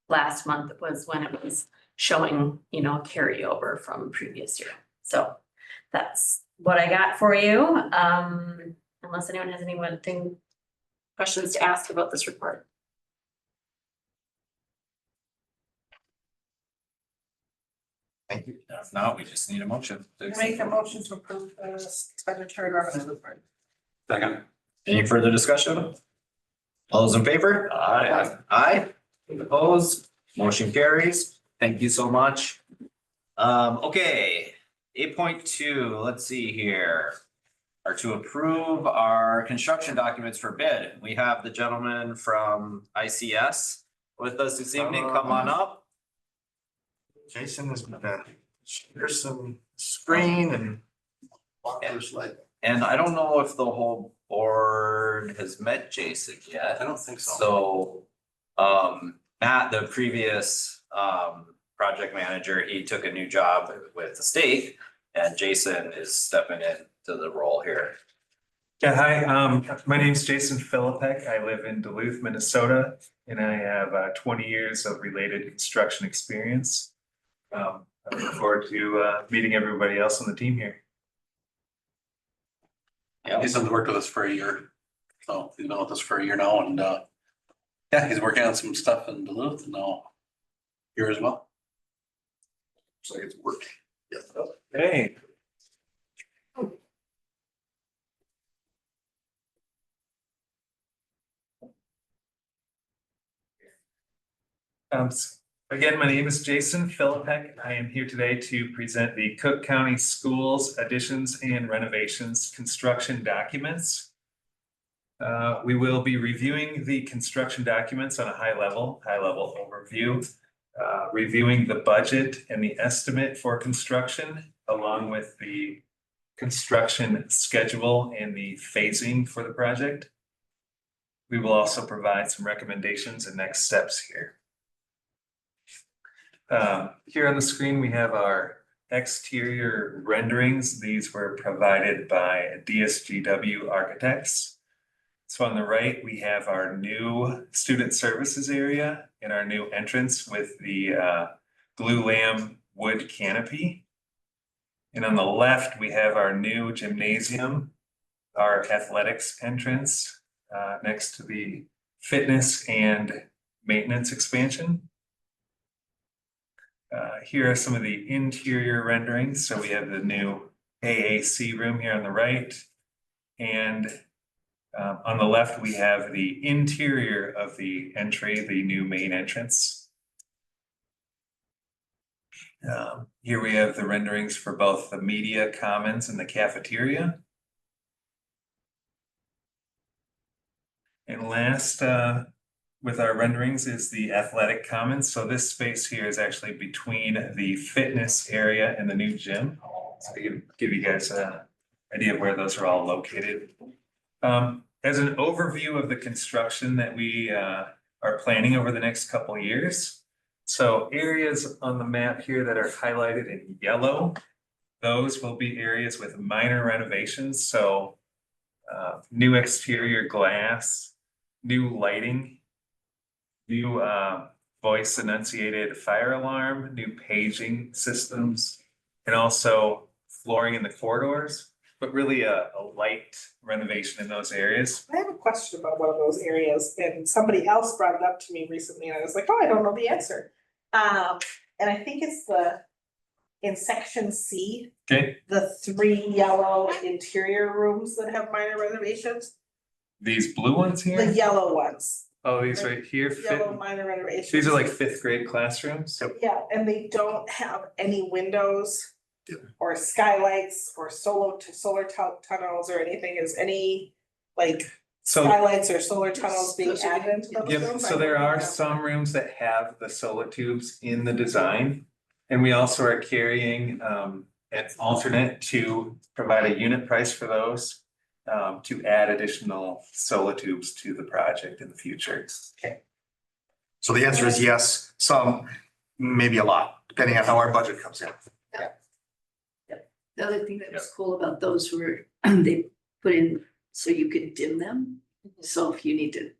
Speaker 14: last month was when it was showing, you know, carryover from previous year. So that's what I got for you. Unless anyone has questions to ask about this report.
Speaker 2: Thank you.
Speaker 1: If not, we just need a motion. to accept.
Speaker 6: Make a motion to approve the expenditure and revenue report.
Speaker 4: Second.
Speaker 1: Any further discussion? All those in favor?
Speaker 4: Aye.
Speaker 1: Aye. Opposed? Motion carries. Thank you so much. Okay, 8.2, let's see here. Are to approve our construction documents for bid. We have the gentleman from ICS with us this evening. Come on up.
Speaker 2: Jason is gonna share some screen and walk through a slide.
Speaker 1: And I don't know if the whole board has met Jason yet.
Speaker 4: I don't think so.
Speaker 1: So, Matt, the previous, project manager, he took a new job with the state. And Jason is stepping into the role here.
Speaker 15: Yeah, hi, my name's Jason Philippek. I live in Duluth, Minnesota, and I have 20 years of related construction experience. I look forward to meeting everybody else on the team here.
Speaker 1: Yeah.
Speaker 16: He's worked with us for a year, so he's been with us for a year now, and yeah, he's working on some stuff in Duluth and now here as well.
Speaker 2: So it's working. Yes.
Speaker 15: Hey. Again, my name is Jason Philippek. I am here today to present the Cook County Schools additions and renovations construction documents. We will be reviewing the construction documents on a high level overview, reviewing the budget and the estimate for construction, along with the construction schedule and the phasing for the project. We will also provide some recommendations and next steps here. Here on the screen, we have our exterior renderings. These were provided by DSGW Architects. So on the right, we have our new student services area and our new entrance with the glue lamb wood canopy. And on the left, we have our new gymnasium, our athletics entrance next to the fitness and maintenance expansion. Here are some of the interior renderings. So we have the new AAC room here on the right. And on the left, we have the interior of the entry, the new main entrance. Here we have the renderings for both the media commons and the cafeteria. And last, with our renderings is the athletic commons. So this space here is actually between the fitness area and the new gym. So I can give you guys an idea of where those are all located. As an overview of the construction that we are planning over the next couple of years. So areas on the map here that are highlighted in yellow, those will be areas with minor renovations. So new exterior glass, new lighting, new voice enunciated fire alarm, new paging systems, and also flooring in the corridors, but really a light renovation in those areas.
Speaker 6: I have a question about one of those areas, and somebody else brought it up to me recently, and I was like, oh, I don't know the answer. And I think it's in section C.
Speaker 15: Okay.
Speaker 6: The 3 yellow interior rooms that have minor renovations,
Speaker 15: These blue ones here?
Speaker 6: the yellow ones,
Speaker 15: Oh, these right here,
Speaker 6: yellow minor renovations.
Speaker 15: these are like 5th grade classrooms.
Speaker 6: Yeah, and they don't have any windows or skylights or solar tunnels or anything. Is any like
Speaker 15: So-
Speaker 6: skylights or solar tunnels being added into those
Speaker 15: Yep,
Speaker 6: rooms?
Speaker 15: so there are some rooms that have the solar tubes in the design. And we also are carrying an alternate to provide a unit price for those. To add additional solar tubes to the project in the future.
Speaker 6: Okay.
Speaker 2: So the answer is yes, some, maybe a lot, depending on how our budget comes in.
Speaker 3: The other thing that was cool about those were they put in so you could dim them. So if you need to,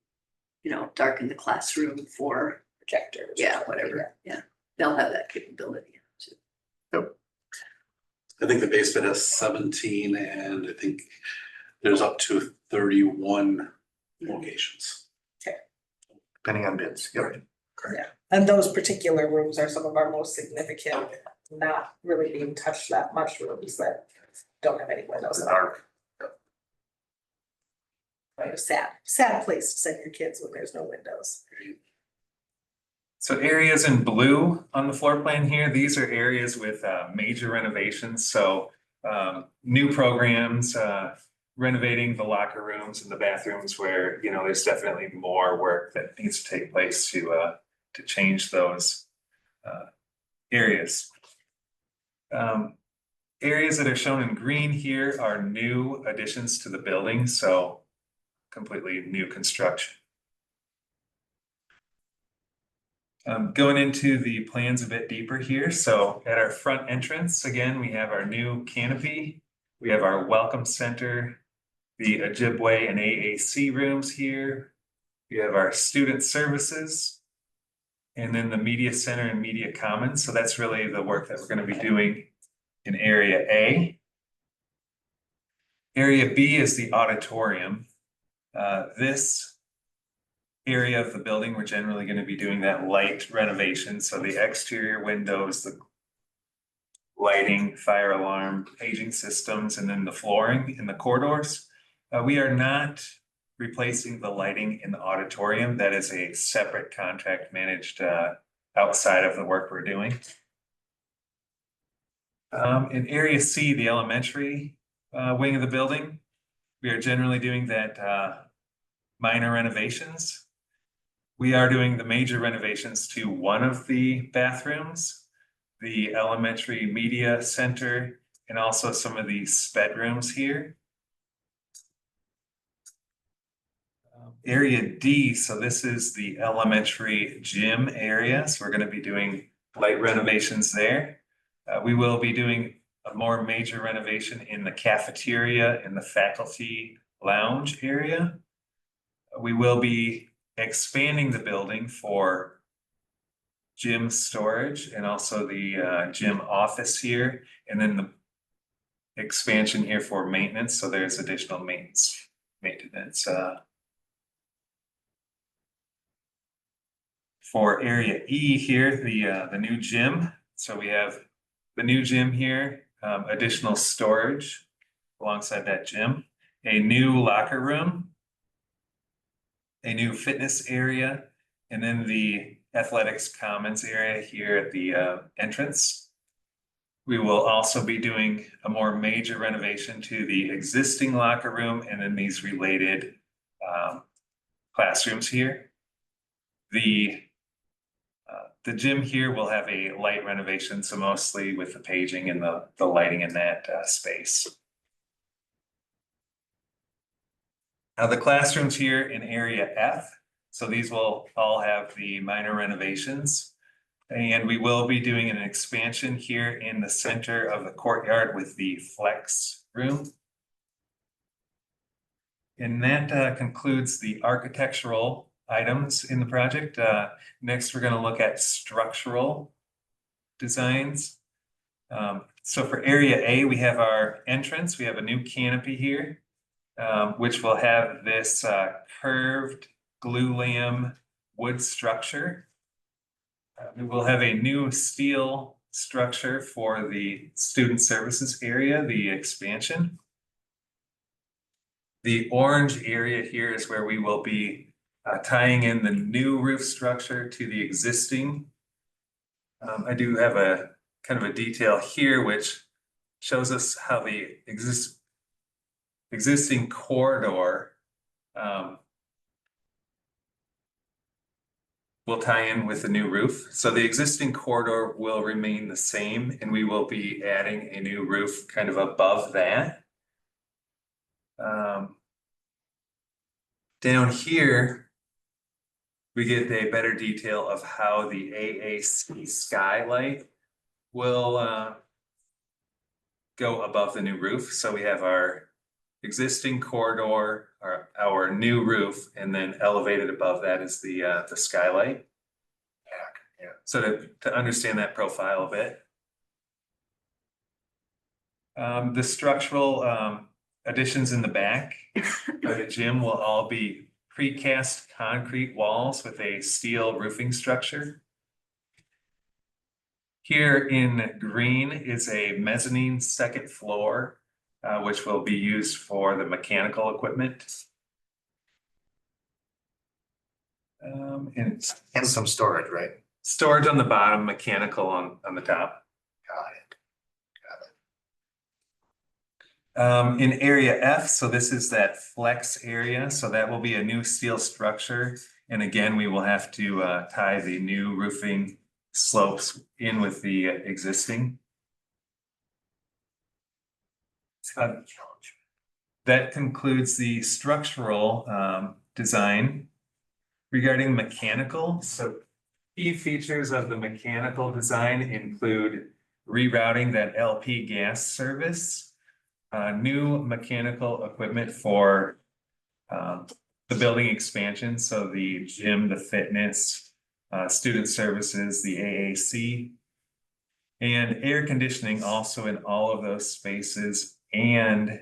Speaker 3: darken the classroom for
Speaker 6: Projectors.
Speaker 3: yeah, whatever, yeah, they'll have that capability too.
Speaker 16: I think the basement has 17 and I think there's up to 31 locations.
Speaker 2: Depending on bids, yep.
Speaker 6: Yeah, and those particular rooms are some of our most significant not really being touched that much, rooms that don't have any windows at all.
Speaker 2: Dark.
Speaker 6: Like a sad place to send your kids when there's no windows.
Speaker 15: So areas in blue on the floor plan here, these are areas with major renovations, so new programs, renovating the locker rooms and the bathrooms where, you know, there's definitely more work that needs to take place to change those areas. Areas that are shown in green here are new additions to the building, so completely new construction. Going into the plans a bit deeper here, so at our front entrance, again, we have our new canopy, we have our welcome center, the Ojibwe and AAC rooms here, we have our student services, and then the media center and media commons. So that's really the work that we're going to be doing in area A. Area B is the auditorium. This area of the building, we're generally going to be doing that light renovation. So the exterior windows, the lighting, fire alarm, paging systems, and then the flooring in the corridors. We are not replacing the lighting in the auditorium. That is a separate contract managed outside of the work we're doing. In area C, the elementary wing of the building, we are generally doing that minor renovations. We are doing the major renovations to one of the bathrooms, the elementary media center, and also some of the sped rooms here. Area D, so this is the elementary gym area. So we're going to be doing light renovations there. We will be doing a more major renovation in the cafeteria and the faculty lounge area. We will be expanding the building for gym storage and also the gym office here, and then the expansion here for maintenance. So there's additional maintenance. For area E here, the new gym. So we have the new gym here, additional storage alongside that gym, a new locker room, a new fitness area, and then the athletics commons area here at the entrance. We will also be doing a more major renovation to the existing locker room and then these related classrooms here. The gym here will have a light renovation, so mostly with the paging and the lighting in that space. Now the classrooms here in area F, so these will all have the minor renovations. And we will be doing an expansion here in the center of the courtyard with the flex room. And that concludes the architectural items in the project. Next, we're going to look at structural designs. So for area A, we have our entrance. We have a new canopy here, which will have this curved glulam wood structure. We will have a new steel structure for the student services area, the expansion. The orange area here is where we will be tying in the new roof structure to the existing. I do have a kind of a detail here which shows us how the existing corridor will tie in with the new roof. So the existing corridor will remain the same and we will be adding a new roof kind of above that. Down here, we get a better detail of how the AAC skylight will go above the new roof. So we have our existing corridor, our new roof, and then elevated above that is the skylight. Yeah. So to understand that profile a bit. The structural additions in the back of the gym will all be precast concrete walls with a steel roofing structure. Here in green is a mezzanine second floor, which will be used for the mechanical equipment. And
Speaker 2: some storage, right?
Speaker 15: storage on the bottom, mechanical on the top.
Speaker 2: Got it.
Speaker 15: In area F, so this is that flex area, so that will be a new steel structure. And again, we will have to tie the new roofing slopes in with the existing. That concludes the structural design. Regarding mechanical, so key features of the mechanical design include rerouting that LP gas service, new mechanical equipment for the building expansion, so the gym, the fitness, student services, the AAC, and air conditioning also in all of those spaces, and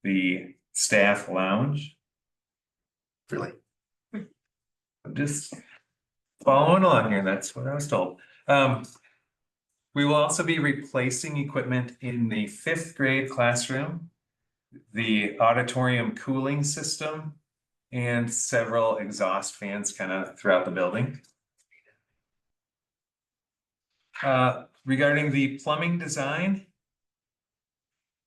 Speaker 15: the staff lounge.
Speaker 2: Really?
Speaker 15: I'm just following along here, that's what I was told. We will also be replacing equipment in the 5th grade classroom, the auditorium cooling system, and several exhaust fans kind of throughout the building. Regarding the plumbing design,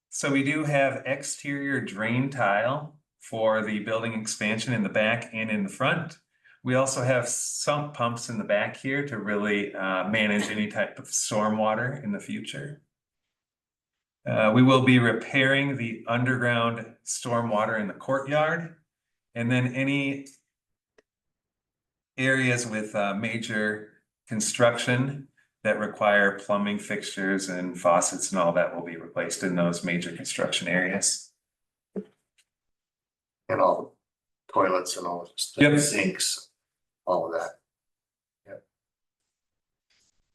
Speaker 15: so we do have exterior drain tile for the building expansion in the back and in the front. We also have sump pumps in the back here to really manage any type of stormwater in the future. We will be repairing the underground stormwater in the courtyard, and then any areas with major construction that require plumbing fixtures and faucets and all that will be replaced in those major construction areas.
Speaker 2: And all the toilets and all the sinks, all of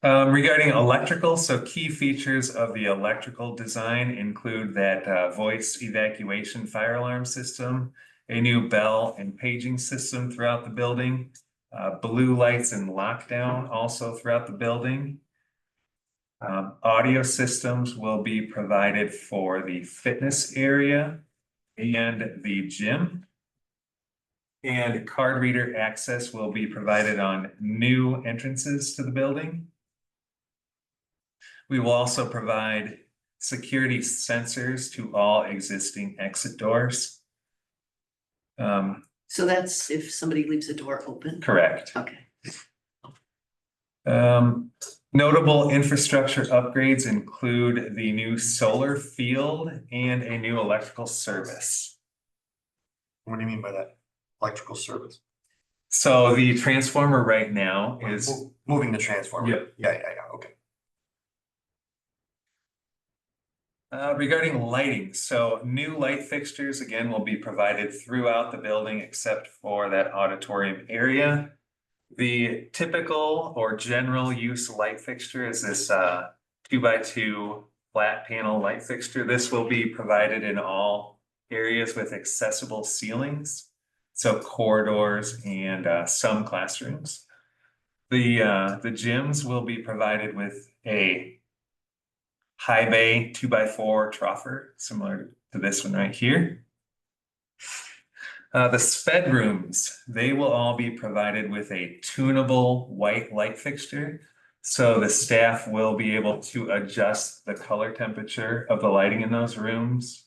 Speaker 2: that.
Speaker 15: Regarding electrical, so key features of the electrical design include that voice evacuation fire alarm system, a new bell and paging system throughout the building, blue lights and lockdown also throughout the building. Audio systems will be provided for the fitness area and the gym. And card reader access will be provided on new entrances to the building. We will also provide security sensors to all existing exit doors.
Speaker 3: So that's if somebody leaves a door open?
Speaker 15: Correct.
Speaker 3: Okay.
Speaker 15: Notable infrastructure upgrades include the new solar field and a new electrical service.
Speaker 2: What do you mean by that? Electrical service?
Speaker 15: So the transformer right now is
Speaker 2: moving the transformer.
Speaker 15: Yep.
Speaker 2: Yeah, okay.
Speaker 15: Regarding lighting, so new light fixtures again will be provided throughout the building except for that auditorium area. The typical or general use light fixture is this 2x2 flat panel light fixture. This will be provided in all areas with accessible ceilings, so corridors and some classrooms. The gyms will be provided with a high bay 2x4 troffer, similar to this one right here. The sped rooms, they will all be provided with a tunable white light fixture. So the staff will be able to adjust the color temperature of the lighting in those rooms.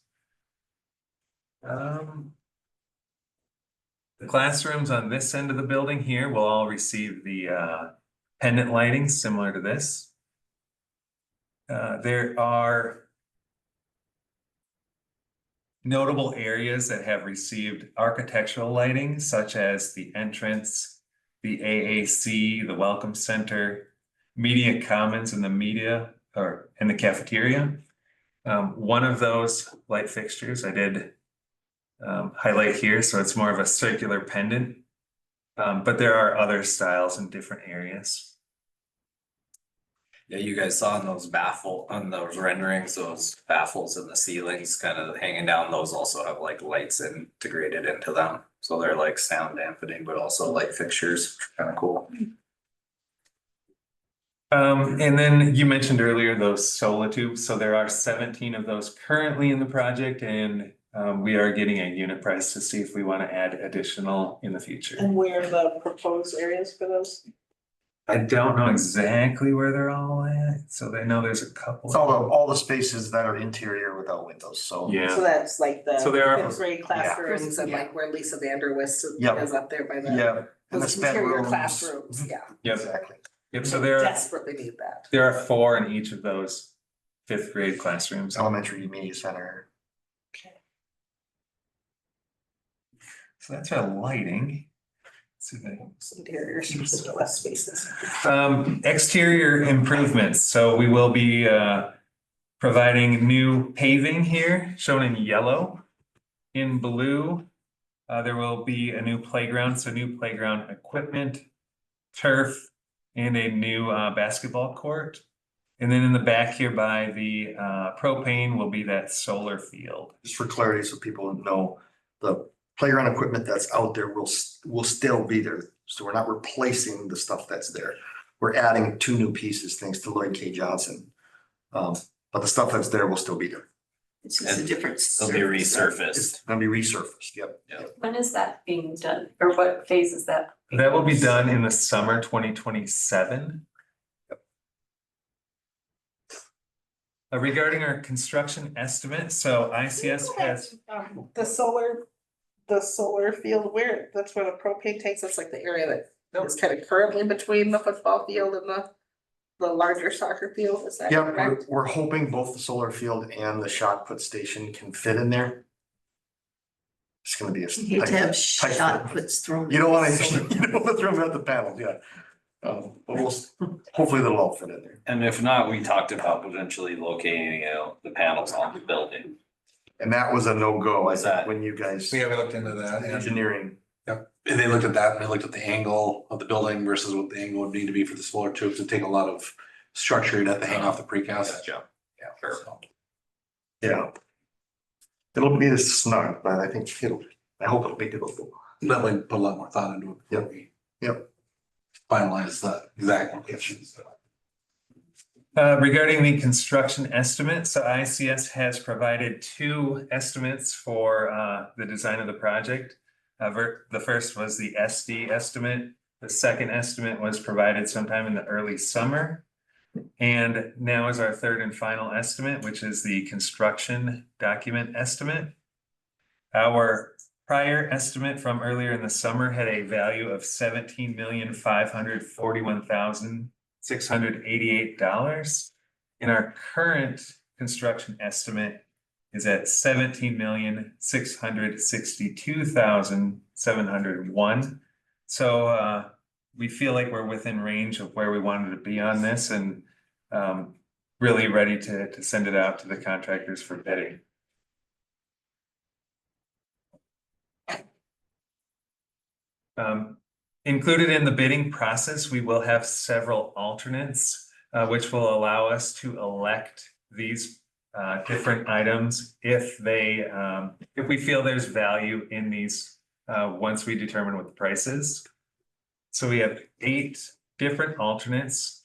Speaker 15: The classrooms on this end of the building here will all receive the pendant lighting similar to this. There are notable areas that have received architectural lighting, such as the entrance, the AAC, the Welcome Center, Media Commons, and the media and the cafeteria. One of those light fixtures I did highlight here, so it's more of a circular pendant, but there are other styles in different areas.
Speaker 1: Yeah, you guys saw on those renderings, those baffles in the ceilings kind of hanging down, those also have like lights integrated into them. So they're like sound dampening, but also light fixtures, kind of cool.
Speaker 15: And then you mentioned earlier those solar tubes, so there are 17 of those currently in the project, and we are getting a unit price to see if we want to add additional in the future.
Speaker 6: And where are the proposed areas for those?
Speaker 15: I don't know exactly where they're all at, so I know there's a couple.
Speaker 2: It's all the spaces that are interior without windows, so.
Speaker 15: Yeah.
Speaker 6: So that's like the
Speaker 15: So there are-
Speaker 6: fifth grade classrooms and like where Lisa Vanderwist
Speaker 2: Yep.
Speaker 6: is up there by the.
Speaker 2: Yeah. And the
Speaker 6: Those
Speaker 2: sped
Speaker 6: interior
Speaker 2: rooms.
Speaker 6: classrooms, yeah.
Speaker 15: Yep.
Speaker 2: Exactly.
Speaker 15: Yep, so there are,
Speaker 6: Desperately need that.
Speaker 15: there are 4 in each of those 5th grade classrooms.
Speaker 2: Elementary media center.
Speaker 15: So that's our lighting. Let's see if
Speaker 6: Interior, still less spaces.
Speaker 15: exterior improvements, so we will be providing new paving here, shown in yellow. In blue, there will be a new playground, so new playground equipment, turf, and a new basketball court. And then in the back here by the propane will be that solar field.
Speaker 2: Just for clarity, so people know, the playground equipment that's out there will still be there. So we're not replacing the stuff that's there. We're adding 2 new pieces, thanks to Lloyd K. Johnson. But the stuff that's there will still be there.
Speaker 3: It's just a different.
Speaker 1: They'll be
Speaker 3: surface.
Speaker 1: resurfaced.
Speaker 2: It's gonna be resurfaced, yep.
Speaker 14: When is that being done, or what phase is that?
Speaker 15: That will be done in the summer 2027. Regarding our construction estimate, so ICS has,
Speaker 6: The solar field, that's where the propane tanks, that's like the area that is kind of currently between the football field and the larger soccer field, is that
Speaker 2: Yeah,
Speaker 6: correct?
Speaker 2: we're hoping both the solar field and the shot put station can fit in there. It's gonna be a.
Speaker 3: You hate to have
Speaker 2: tight
Speaker 3: shot
Speaker 2: fit.
Speaker 3: puts thrown.
Speaker 2: You don't wanna,
Speaker 3: in the solar.
Speaker 2: you don't wanna throw them at the panels, yeah. But hopefully they'll all fit in there.
Speaker 1: And if not, we talked about potentially locating out the panels on the building.
Speaker 2: And that was a no-go, I
Speaker 1: Was that-
Speaker 2: think, when you guys.
Speaker 16: We haven't looked into that. And
Speaker 2: Engineering.
Speaker 16: and they looked at that and they looked at the angle of the building versus what the angle would need to be for the solar tubes and take a lot of structure you'd have to hang off the precast.
Speaker 1: Gotcha.
Speaker 16: Yeah.
Speaker 1: Sure.
Speaker 2: Yeah. It'll be snug, but I think I hope it'll be doable.
Speaker 16: That way put a lot more thought into it. before
Speaker 2: Yep.
Speaker 16: we
Speaker 2: Yep.
Speaker 16: Finalize the exact locations.
Speaker 15: regarding the construction estimate, so ICS has provided 2 estimates for the design of the project. The first was the SD estimate. The second estimate was provided sometime in the early summer. And now is our 3rd and final estimate, which is the construction document estimate. Our prior estimate from earlier in the summer had a value of $17,541,688. And our current construction estimate is at $17,662,701. So we feel like we're within range of where we wanted to be on this, and really ready to send it out to the contractors for bidding. Included in the bidding process, we will have several alternates, which will allow us to elect these different items if we feel there's value in these once we determine what the price is. So we have 8 different alternates.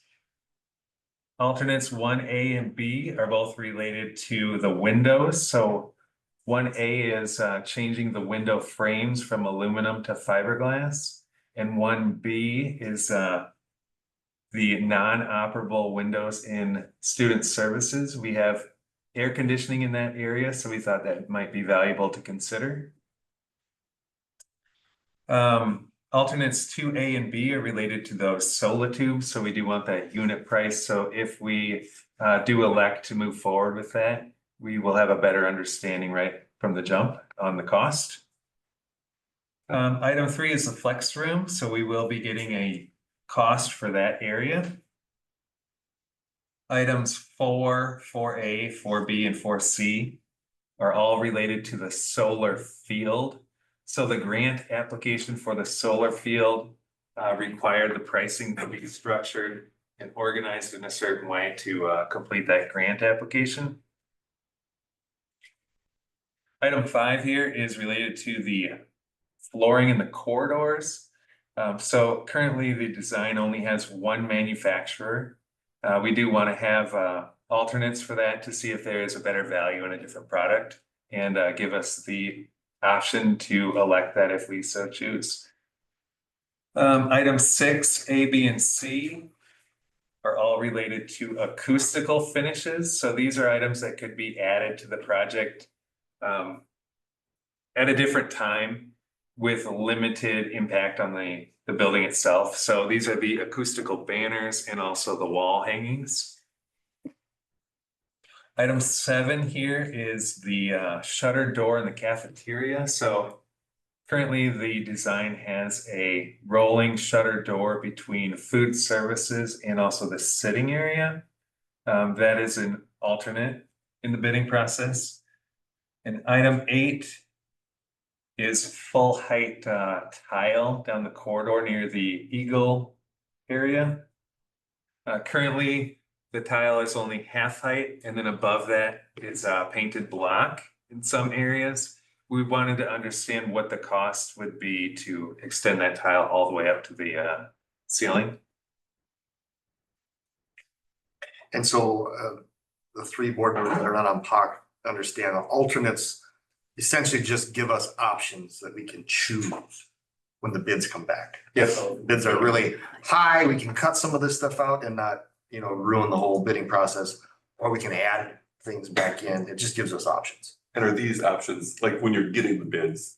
Speaker 15: Alternates 1A and B are both related to the windows. So 1A is changing the window frames from aluminum to fiberglass. And 1B is the non-operable windows in student services. We have air conditioning in that area, so we thought that might be valuable to consider. Alternates 2A and B are related to those solar tubes, so we do want that unit price. So if we do elect to move forward with that, we will have a better understanding right from the jump on the cost. Item 3 is the flex room, so we will be getting a cost for that area. Items 4, 4A, 4B, and 4C are all related to the solar field. So the grant application for the solar field required the pricing to be structured and organized in a certain way to complete that grant application. Item 5 here is related to the flooring in the corridors. So currently the design only has 1 manufacturer. We do want to have alternates for that to see if there is a better value in a different product and give us the option to elect that if we so choose. Item 6, A, B, and C are all related to acoustical finishes. So these are items that could be added to the project at a different time with limited impact on the building itself. So these are the acoustical banners and also the wall hangings. Item 7 here is the shutter door in the cafeteria. So currently the design has a rolling shutter door between food services and also the sitting area. That is an alternate in the bidding process. And item 8 is full height tile down the corridor near the Eagle area. Currently, the tile is only half height, and then above that is painted block in some areas. We wanted to understand what the cost would be to extend that tile all the way up to the ceiling.
Speaker 2: And so the 3 board members that are not on POC understand alternates essentially just give us options that we can choose when the bids come back. If bids are really high, we can cut some of this stuff out and not, ruin the whole bidding process, or we can add things back in. It just gives us options.
Speaker 4: And are these options, like when you're getting the bids,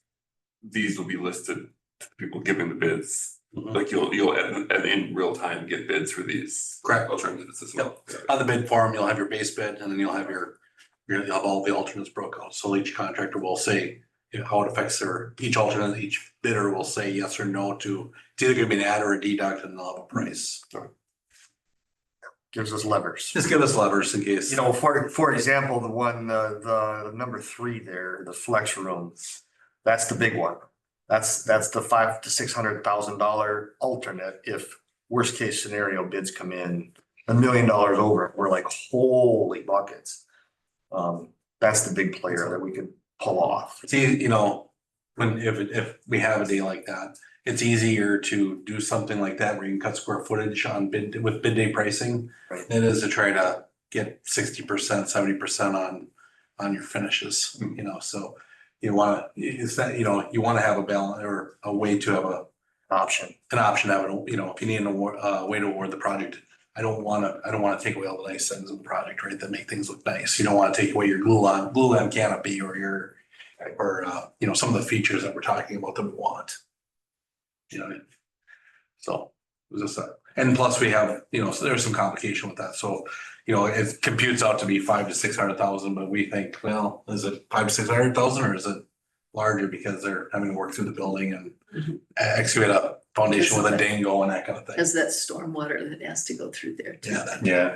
Speaker 4: these will be listed to people giving the bids? Like you'll in real time get bids for these.
Speaker 16: Correct.
Speaker 4: Alternatives as well.
Speaker 16: On the bid form, you'll have your base bid and then you'll have you'll have all the alternates broke out. So each contractor will say how it affects each alternate, each bidder will say yes or no to, it's either gonna be an add or a deduct and they'll have a price.
Speaker 2: Gives us levers.
Speaker 16: Just give us levers in case.
Speaker 2: For example, the number 3 there, the flex room, that's the big one. That's the $500,000 to $600,000 alternate. If worst case scenario bids come in $1 million over, we're like, holy buckets. That's the big player that we could pull off.
Speaker 16: See, if we have a day like that, it's easier to do something like that where you can cut square footage on with bid day pricing.
Speaker 2: Right.
Speaker 16: Than it is to try to get 60%, 70% on your finishes, so you wanna, you wanna have a balance or a way to have an option to have it, if you need a way to award the project. I don't wanna take away all the nice things of the project, right, that make things look nice. You don't wanna take away your glue lamp canopy or some of the features that we're talking about that we want. So it was just and plus we have, so there's some complication with that. So, it computes out to be 500,000 to 600,000, but we think, well, is it 500,000 to 600,000 or is it larger because they're having to work through the building and excavate a foundation with a dingo and that kind of thing.
Speaker 3: Because that stormwater that has to go through there too.
Speaker 15: Yeah.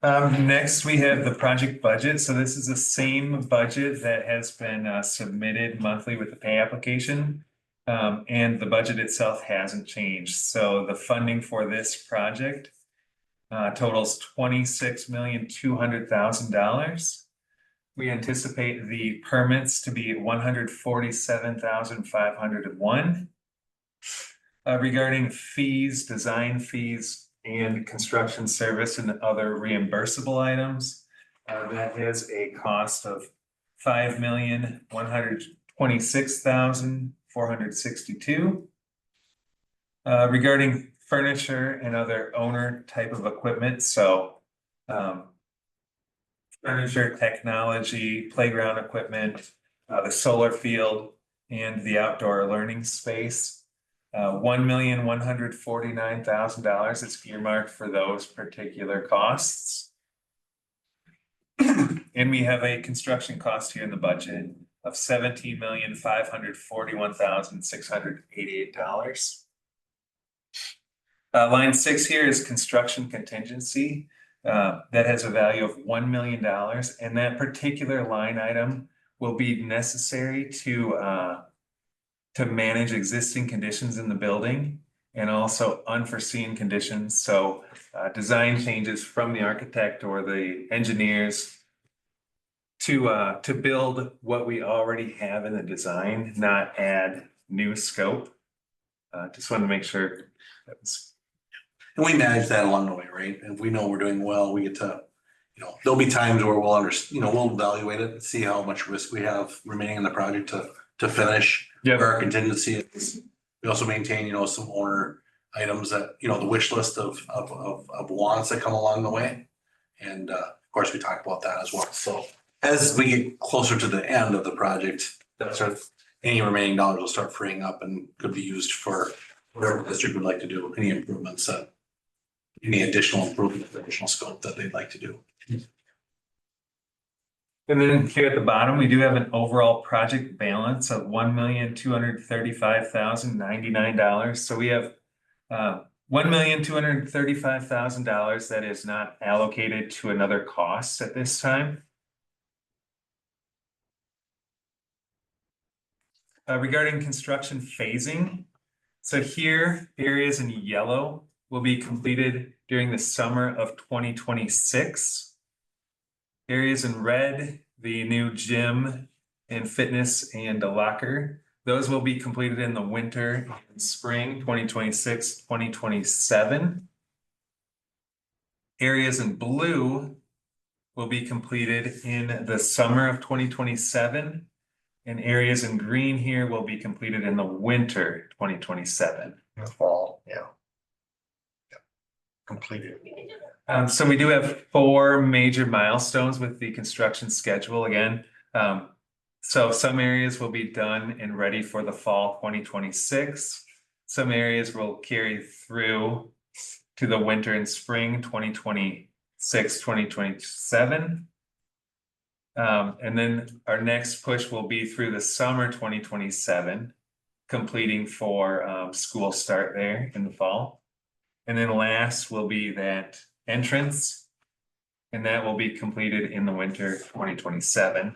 Speaker 15: Next, we have the project budget. So this is the same budget that has been submitted monthly with the pay application. And the budget itself hasn't changed. So the funding for this project totals $26,200,000. We anticipate the permits to be 147,501. Regarding fees, design fees, and construction service and other reimbursable items, that has a cost of $5,126,462. Regarding furniture and other owner type of equipment, so furniture, technology, playground equipment, the solar field, and the outdoor learning space. $1,149,000 is earmarked for those particular costs. And we have a construction cost here in the budget of $17,541,688. Line 6 here is construction contingency. That has a value of $1 million, and that particular line item will be necessary to manage existing conditions in the building and also unforeseen conditions. So design changes from the architect or the engineers to build what we already have in the design, not add new scope. Just wanted to make sure that was.
Speaker 16: And we manage that along the way, right? If we know we're doing well, we get to, there'll be times where we'll we'll evaluate it and see how much risk we have remaining in the project to finish.
Speaker 15: Yep.
Speaker 16: Where our contingency is. We also maintain, some owner items that, the wish list of wants that come along the way. And of course, we talk about that as well. So as we get closer to the end of the project, any remaining dollars will start freeing up and could be used for whatever the district would like to do, any improvements any additional improvement, additional scope that they'd like to do.
Speaker 15: And then here at the bottom, we do have an overall project balance of $1,235,099. So we have $1,235,000 that is not allocated to another cost at this time. Regarding construction phasing, so here areas in yellow will be completed during the summer of 2026. Areas in red, the new gym and fitness and a locker, those will be completed in the winter and spring 2026, 2027. Areas in blue will be completed in the summer of 2027. And areas in green here will be completed in the winter 2027.
Speaker 2: In the fall, yeah. Completed.
Speaker 15: So we do have 4 major milestones with the construction schedule again. So some areas will be done and ready for the fall 2026. Some areas will carry through to the winter and spring 2026, 2027. And then our next push will be through the summer 2027, completing for school start there in the fall. And then last will be that entrance, and that will be completed in the winter 2027.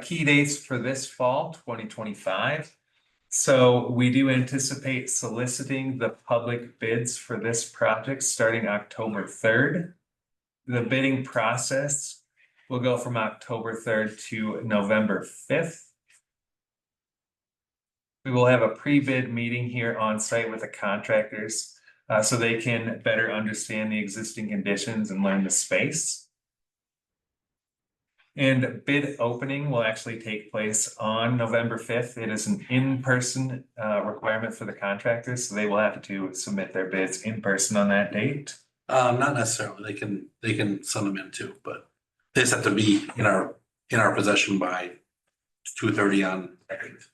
Speaker 15: Key dates for this fall 2025. So we do anticipate soliciting the public bids for this project starting October 3rd. The bidding process will go from October 3rd to November 5th. We will have a pre-bid meeting here on site with the contractors so they can better understand the existing conditions and learn the space. And bid opening will actually take place on November 5th. It is an in-person requirement for the contractors, so they will have to submit their bids in person on that date.
Speaker 16: Not necessarily. They can send them in too, but they just have to be in our possession by 2:30 on.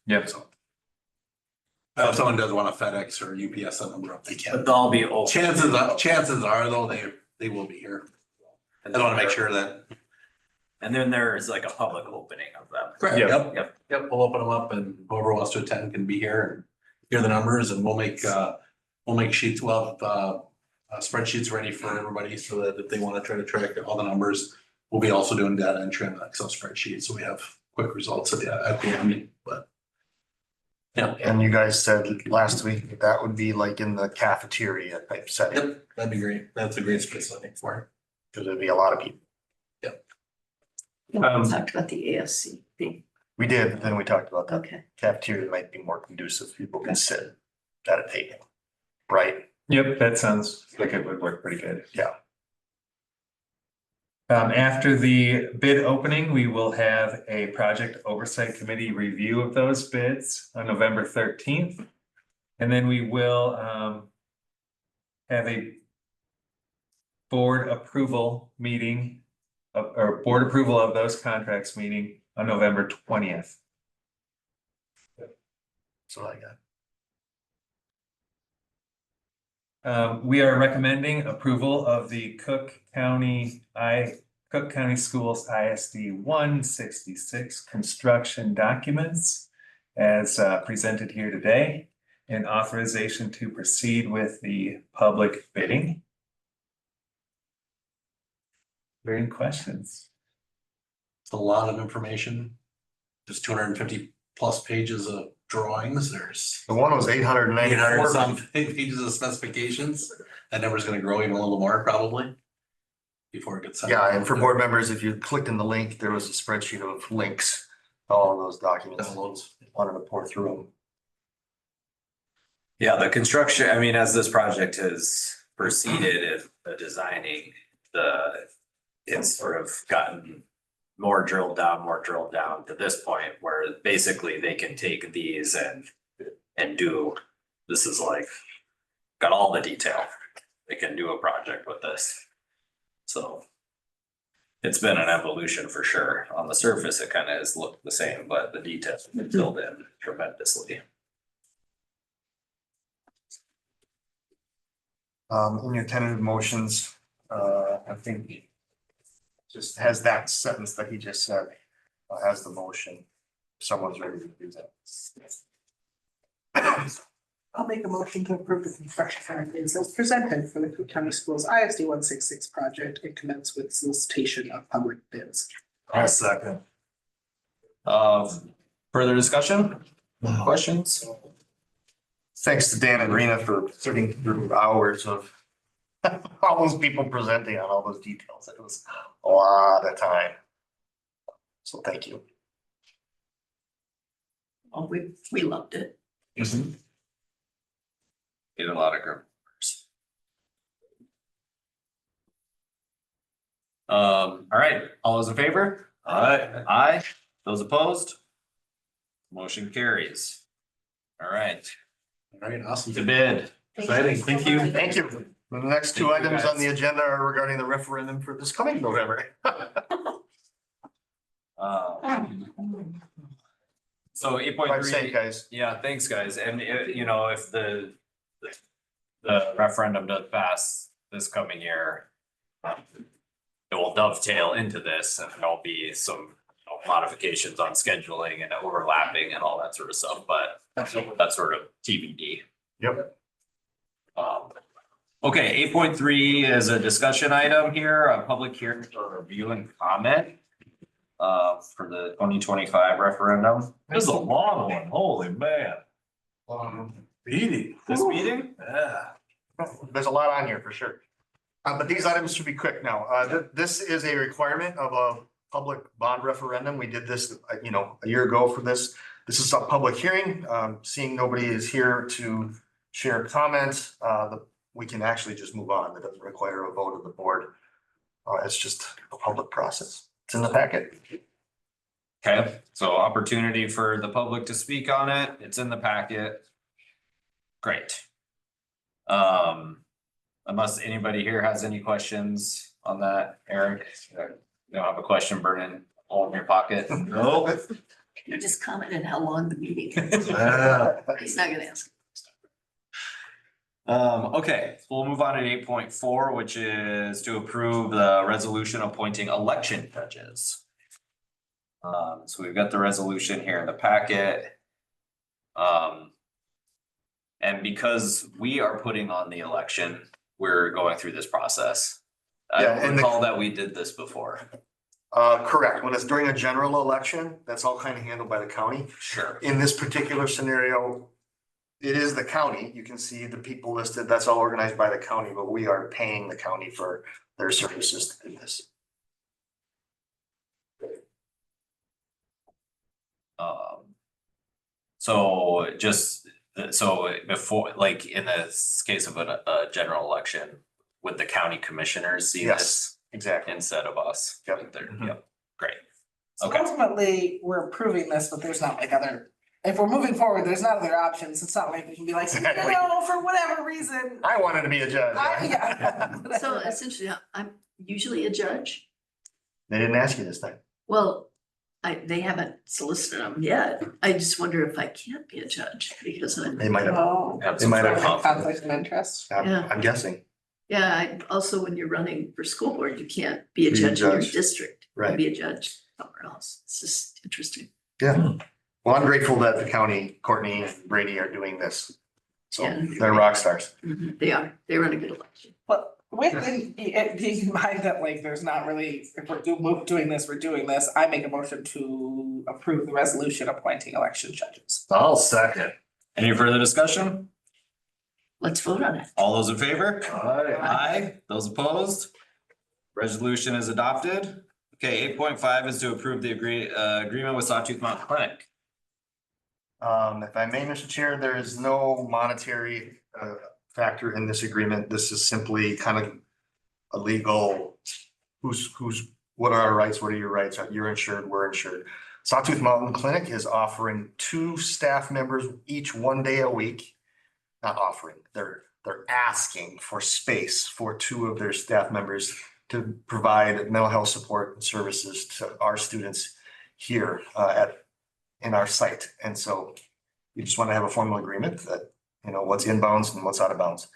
Speaker 15: Yep.
Speaker 16: So if someone does want a FedEx or UPS that number up, they can.
Speaker 1: But they'll be open.
Speaker 16: Chances are though, they will be here. I want to make sure that.
Speaker 1: And then there's like a public opening of them.
Speaker 16: Correct.
Speaker 15: Yep.
Speaker 16: Yep. We'll open them up and whoever wants to attend can be here and hear the numbers, and we'll make sheets. We'll have spreadsheets ready for everybody so that if they want to try to track all the numbers, we'll be also doing data entry on the Excel spreadsheet. So we have quick results at the end, but. Yeah.
Speaker 2: And you guys said last week that would be like in the cafeteria type setting.
Speaker 16: Yep, that'd be great. That's a great space, I think, for it.
Speaker 2: Because there'd be a lot of people.
Speaker 3: We talked about the ASC thing.
Speaker 2: We did, but then we talked about that
Speaker 3: Okay.
Speaker 2: cafeteria might be more conducive. People can sit at a table. Right?
Speaker 15: Yep, that sounds like it would work pretty good.
Speaker 2: Yeah.
Speaker 15: After the bid opening, we will have a project oversight committee review of those bids on November 13th. And then we will have a board approval meeting or board approval of those contracts meeting on November 20th.
Speaker 2: That's what I got.
Speaker 15: We are recommending approval of the Cook County Schools ISD 166 construction documents as presented here today, and authorization to proceed with the public bidding. Are there any questions?
Speaker 16: It's a lot of information. Just 250 plus pages of drawings. There's
Speaker 2: The one was 894.
Speaker 16: some pages of specifications. That number's gonna grow even a little more probably. Before it gets.
Speaker 2: Yeah, and for board members, if you clicked in the link, there was a spreadsheet of links all of those documents. Wanted to pour through them.
Speaker 1: Yeah, the construction, I mean, as this project has proceeded in the designing, it's sort of gotten more drilled down to this point where basically they can take these and do, this is like, got all the detail. They can do a project with this. So it's been an evolution for sure. On the surface, it kind of has looked the same, but the details have been filled in tremendously.
Speaker 2: In your tentative motions, I think just has that sentence that he just said, as the motion. If someone's ready to do that.
Speaker 17: I'll make a motion to approve the construction findings as presented for the Cook County Schools ISD 166 project and commence with solicitation of public bids.
Speaker 5: I'll second.
Speaker 1: Further discussion? Questions?
Speaker 2: Thanks to Dan and Rena for sitting through hours of all those people presenting on all those details. It was a lot of time. So thank you.
Speaker 3: Oh, we loved it.
Speaker 1: Get a lot of groups. All right, all those in favor?
Speaker 5: Aye.
Speaker 1: Aye. Those opposed? Motion carries. All right,
Speaker 16: All right, awesome.
Speaker 1: to bid.
Speaker 16: Exciting. Thank you.
Speaker 2: Thank you. The next two
Speaker 1: Thank you,
Speaker 2: items
Speaker 1: guys.
Speaker 2: on the agenda are regarding the referendum for this coming November.
Speaker 1: So 8.3.
Speaker 2: Safe, guys.
Speaker 1: Yeah, thanks, guys. And you know, if the referendum does pass this coming year, it will dovetail into this and there'll be some modifications on scheduling and overlapping and all that sort of stuff, but that's sort of TBD.
Speaker 2: Yep.
Speaker 1: Okay, 8.3 is a discussion item here, a public hearing for review and comment for the 2025 referendum.
Speaker 5: This is a long one, holy man.
Speaker 16: Meeting.
Speaker 1: This meeting?
Speaker 5: Yeah.
Speaker 2: There's a lot on here for sure. But these items should be quick now. This is a requirement of a public bond referendum. We did this, a year ago for this. This is a public hearing. Seeing nobody is here to share comments, we can actually just move on. It doesn't require a vote of the board. It's just a public process. It's in the packet.
Speaker 1: Okay, so opportunity for the public to speak on it. It's in the packet. Great. Unless anybody here has any questions on that, Eric, you don't have a question burning hole in your pocket?
Speaker 5: No.
Speaker 3: You just commented how long the meeting is.
Speaker 5: Yeah.
Speaker 3: He's not gonna ask.
Speaker 1: Okay, we'll move on to 8.4, which is to approve the resolution appointing election judges. So we've got the resolution here in the packet. And because we are putting on the election, we're going through this process. I
Speaker 2: Yeah,
Speaker 1: don't
Speaker 2: and the-
Speaker 1: recall that we did this before.
Speaker 2: Correct. When it's during a general election, that's all kind of handled by the county.
Speaker 1: Sure.
Speaker 2: In this particular scenario, it is the county. You can see the people listed. That's all organized by the county, but we are paying the county for their services to do this.
Speaker 1: So before, like in this case of a general election, would the county commissioners see
Speaker 2: Yes,
Speaker 1: this
Speaker 2: exactly.
Speaker 1: instead of us?
Speaker 2: Yep.
Speaker 1: Yep, great.
Speaker 17: So
Speaker 1: Okay.
Speaker 17: ultimately, we're approving this, but there's not like other, if we're moving forward, there's not other options. It's not like we can be like,
Speaker 2: Exactly.
Speaker 17: no, for whatever reason.
Speaker 2: I wanted to be a judge.
Speaker 17: Yeah.
Speaker 3: So essentially, I'm usually a judge.
Speaker 2: They didn't ask you this time.
Speaker 3: Well, they haven't solicited them yet. I just wonder if I can't be a judge because I'm.
Speaker 2: They might have.
Speaker 17: Oh,
Speaker 1: Have
Speaker 2: They
Speaker 1: some
Speaker 2: might
Speaker 1: sort of
Speaker 2: have.
Speaker 17: conflict of interest.
Speaker 3: Yeah.
Speaker 2: I'm guessing.
Speaker 3: Yeah, also when you're running for school board, you can't be a
Speaker 2: Be a
Speaker 3: judge in your
Speaker 2: judge.
Speaker 3: district. You
Speaker 2: Right.
Speaker 3: Be a judge somewhere else. It's just interesting.
Speaker 2: Yeah. Well, I'm grateful that the county, Courtney and Brady are doing this. So
Speaker 3: Yeah.
Speaker 2: they're rock stars.
Speaker 3: They are. They run a good election.
Speaker 17: But with being in mind that like there's not really, if we're doing this, we're doing this, I make a motion to approve the resolution appointing election judges.
Speaker 5: I'll second.
Speaker 1: Any further discussion?
Speaker 3: Let's vote on it.
Speaker 1: All those in favor?
Speaker 5: Aye.
Speaker 1: Aye. Those opposed? Resolution is adopted. Okay, 8.5 is to approve the agreement with Sawtooth Mountain Clinic.
Speaker 2: If I may, Mr. Chair, there is no monetary factor in this agreement. This is simply kind of a legal, what are our rights? What are your rights? You're insured, we're insured. Sawtooth Mountain Clinic is offering 2 staff members each 1 day a week. Not offering, they're asking for space for 2 of their staff members to provide mental health support and services to our students here in our site. And so you just want to have a formal agreement that, you know, what's inbounds and what's out of bounds.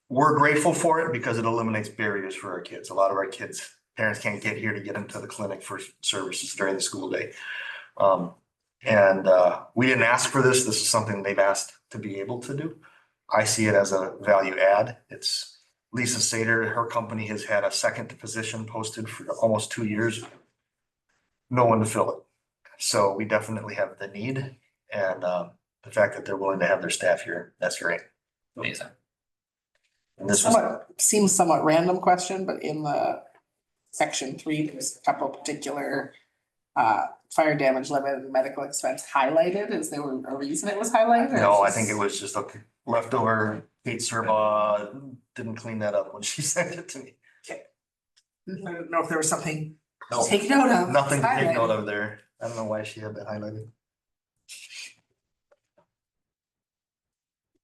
Speaker 2: We're grateful for it because it eliminates barriers for our kids. A lot of our kids, parents can't get here to get them to the clinic for services during the school day. We didn't ask for this. This is something they've asked to be able to do. I see it as a value add. It's Lisa Sater, her company has had a second position posted for almost 2 years. No one to fill it. So we definitely have the need, and the fact that they're willing to have their staff here, that's great.
Speaker 1: Amazing.
Speaker 2: And this was,
Speaker 17: Seems somewhat random question, but in the section 3, there's a couple particular fire damage limit and medical expense highlighted. Is there a reason it was highlighted?
Speaker 2: no, I think it was just a leftover. Kate Serba didn't clean that up when she sent it to me.
Speaker 17: I don't know if there was something
Speaker 2: No.
Speaker 17: to take note of.
Speaker 2: Nothing to take
Speaker 17: Highlighted.
Speaker 2: note of there. I don't know why she had that highlighted.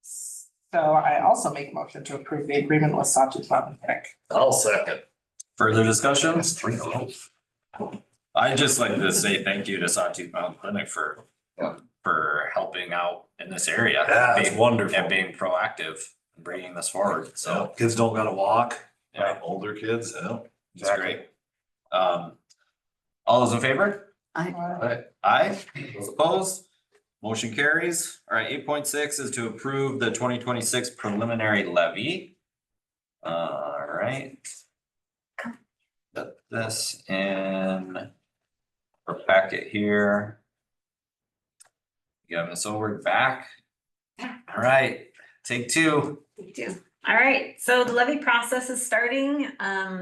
Speaker 17: So I also make a motion to approve the agreement with Sawtooth Mountain Clinic.
Speaker 5: I'll second.
Speaker 1: Further discussion?
Speaker 2: That's 3 in a row.
Speaker 1: I'd just like to say thank you to Sawtooth Mountain Clinic for helping out in this area.
Speaker 5: Yeah, it's
Speaker 1: being-
Speaker 5: wonderful.
Speaker 1: And being proactive, and bringing this forward, so
Speaker 5: Kids don't gotta walk,
Speaker 1: yeah,
Speaker 5: older kids,
Speaker 1: it's great. All those in favor? Aye, those opposed? Motion carries. All right, 8.6 is to approve the 2026 preliminary levy. All right. Put this in our packet here. Give Ms. Overg back. All right, take 2.
Speaker 14: We do. All right, so the levy process is starting.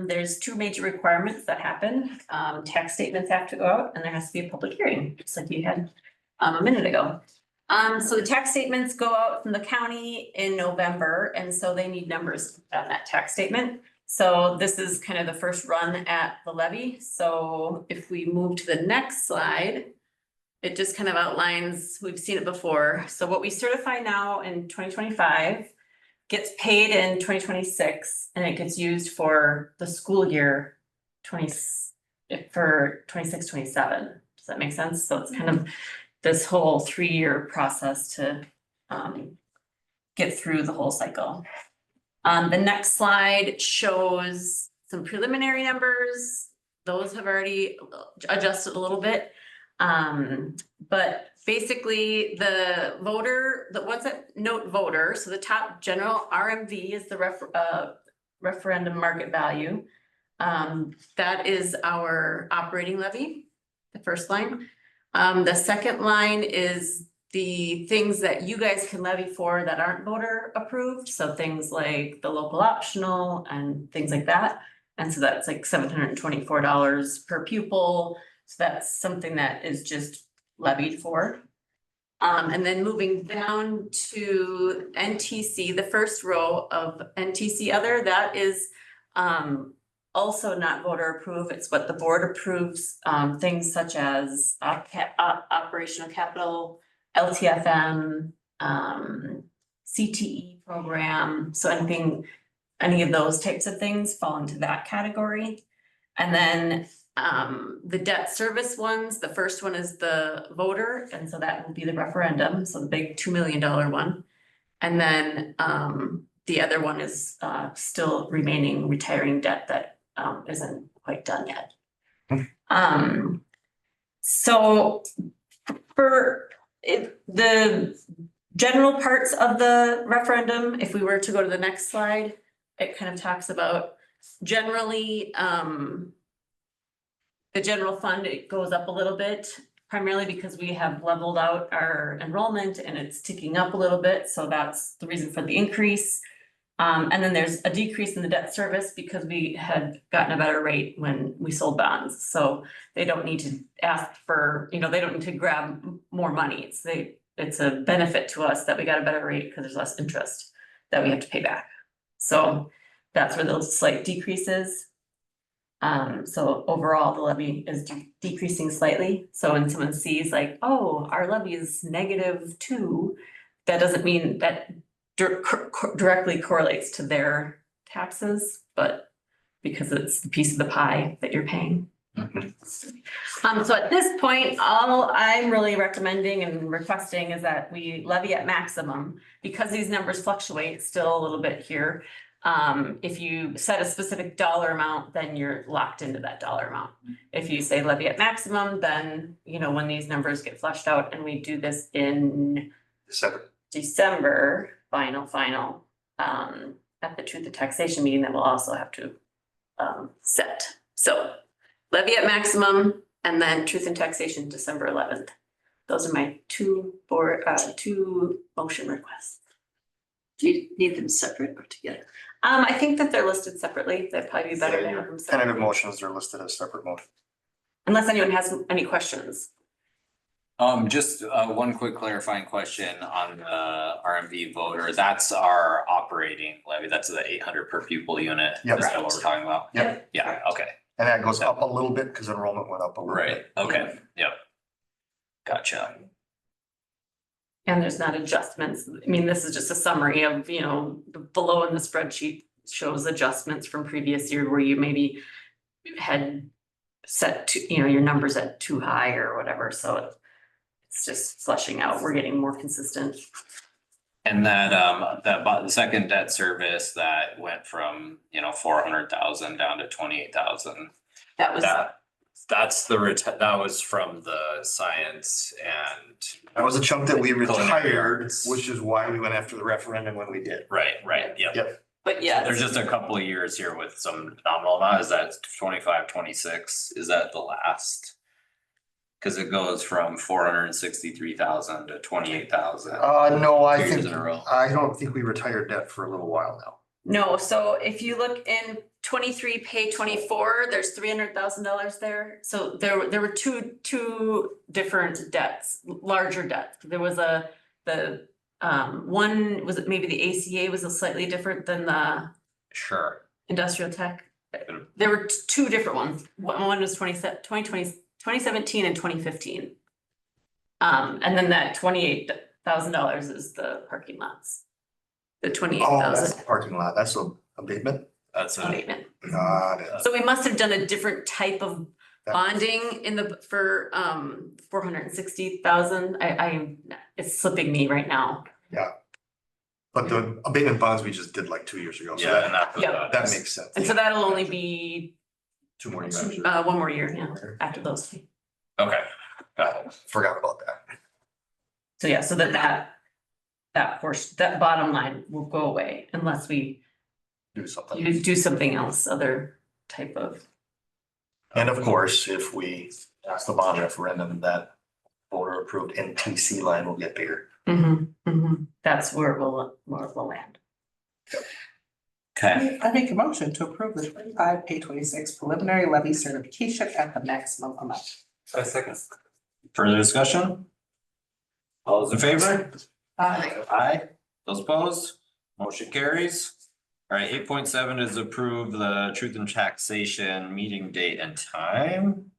Speaker 14: There's 2 major requirements that happen. Tax statements have to go out and there has to be a public hearing, just like you had a minute ago. So the tax statements go out from the county in November, and so they need numbers on that tax statement. So this is kind of the first run at the levy. So if we move to the next slide, it just kind of outlines, we've seen it before. So what we certify now in 2025 gets paid in 2026, and it gets used for the school year 26, 27. Does that make sense? So it's kind of this whole 3-year process to get through the whole cycle. The next slide shows some preliminary numbers. Those have already adjusted a little bit. But basically the voter, what's that note voter? So the top general RMV is the referendum market value. That is our operating levy, the first line. The second line is the things that you guys can levy for that aren't voter approved. So things like the local optional and things like that. And so that's like $724 per pupil. So that's something that is just levied for. And then moving down to NTC, the first row of NTC other, that is also not voter approved. It's what the board approves, things such as operational capital, LTFM, CTE program. So any of those types of things fall into that category. And then the debt service ones, the first one is the voter, and so that will be the referendum, so the big $2 million one. And then the other one is still remaining retiring debt that isn't quite done yet. So for the general parts of the referendum, if we were to go to the next slide, it kind of talks about generally the general fund, it goes up a little bit, primarily because we have leveled out our enrollment and it's ticking up a little bit. So that's the reason for the increase. And then there's a decrease in the debt service because we had gotten a better rate when we sold bonds. So they don't need to ask for, they don't need to grab more money. It's a benefit to us that we got a better rate because there's less interest that we have to pay back. So that's where those slight decreases. So overall, the levy is decreasing slightly. So when someone sees like, oh, our levy is -2, that doesn't mean that directly correlates to their taxes, but because it's the piece of the pie that you're paying. So at this point, all I'm really recommending and requesting is that we levy at maximum, because these numbers fluctuate still a little bit here. If you set a specific dollar amount, then you're locked into that dollar amount. If you say levy at maximum, then, when these numbers get flushed out, and we do this in December, final, at the truth of taxation meeting that we'll also have to set. So levy at maximum, and then truth and taxation December 11th. Those are my two motion requests.
Speaker 3: Do you need them separate or together?
Speaker 14: I think that they're listed separately. That'd probably be better to have them separate.
Speaker 2: Tentative motions are listed as separate motions.
Speaker 14: Unless anyone has any questions.
Speaker 1: Just one quick clarifying question on the RMV voter. That's our operating levy. That's the 800 per pupil unit.
Speaker 2: Yep.
Speaker 1: Is that what we're talking about?
Speaker 2: Yep.
Speaker 1: Yeah, okay.
Speaker 2: And that goes up a little bit because enrollment went up a little bit.
Speaker 1: Right, okay, yep. Gotcha.
Speaker 14: And there's not adjustments. I mean, this is just a summary of, below in the spreadsheet shows adjustments from previous year where you maybe had set to, your numbers at too high or whatever. So it's just flushing out. We're getting more consistent.
Speaker 1: And that, the second debt service that went from, 400,000 down to 28,000.
Speaker 14: That was.
Speaker 1: That was from the science and.
Speaker 2: That was a chunk that we
Speaker 1: Preliminary
Speaker 2: retired,
Speaker 1: arts.
Speaker 2: which is why we went after the referendum when we did.
Speaker 1: Right, yep.
Speaker 2: Yep.
Speaker 14: But yeah.
Speaker 1: There's just a couple of years here with some nominal amount. Is that 25, 26? Is that the last? Cause it goes from 463,000 to 28,000.
Speaker 2: No, I
Speaker 1: 2 years
Speaker 2: think,
Speaker 1: in a row.
Speaker 2: I don't think we retired debt for a little while now.
Speaker 14: No, so if you look in 23, pay 24, there's $300,000 there. So there were two different debts, larger debts. There was one, was it maybe the ACA was a slightly different than the
Speaker 1: Sure.
Speaker 14: industrial tech? There were two different ones. One was 2017 and 2015. And then that $28,000 is the parking lots. The
Speaker 2: Oh,
Speaker 14: 28,000
Speaker 2: that's the parking lot. That's a abatement.
Speaker 1: That's a.
Speaker 14: abatement.
Speaker 2: Got it.
Speaker 14: So we must have done a different type of
Speaker 2: That-
Speaker 14: bonding for 460,000. It's slipping me right now.
Speaker 2: But the abatement bonds we just did like 2 years ago. So
Speaker 1: Yeah, and
Speaker 2: that,
Speaker 1: that.
Speaker 2: that makes sense.
Speaker 14: And so that'll only be
Speaker 2: 2 more years.
Speaker 14: one more year, after those.
Speaker 1: Okay, got it.
Speaker 2: Forgot about that.
Speaker 14: So yeah, so that portion, that bottom line will go away unless we
Speaker 2: Do something.
Speaker 14: do something else, other type of.
Speaker 2: And of course, if we pass the bond referendum, that voter approved NTC line will get bigger.
Speaker 14: That's where it will land.
Speaker 1: Okay,
Speaker 17: I make a motion to approve the 25 pay 26 preliminary levy certification at the maximum amount.
Speaker 4: Second.
Speaker 1: further discussion? All those in favor? Aye. Those opposed? Motion carries. All right, 8.7 is approve the truth and taxation meeting date and time.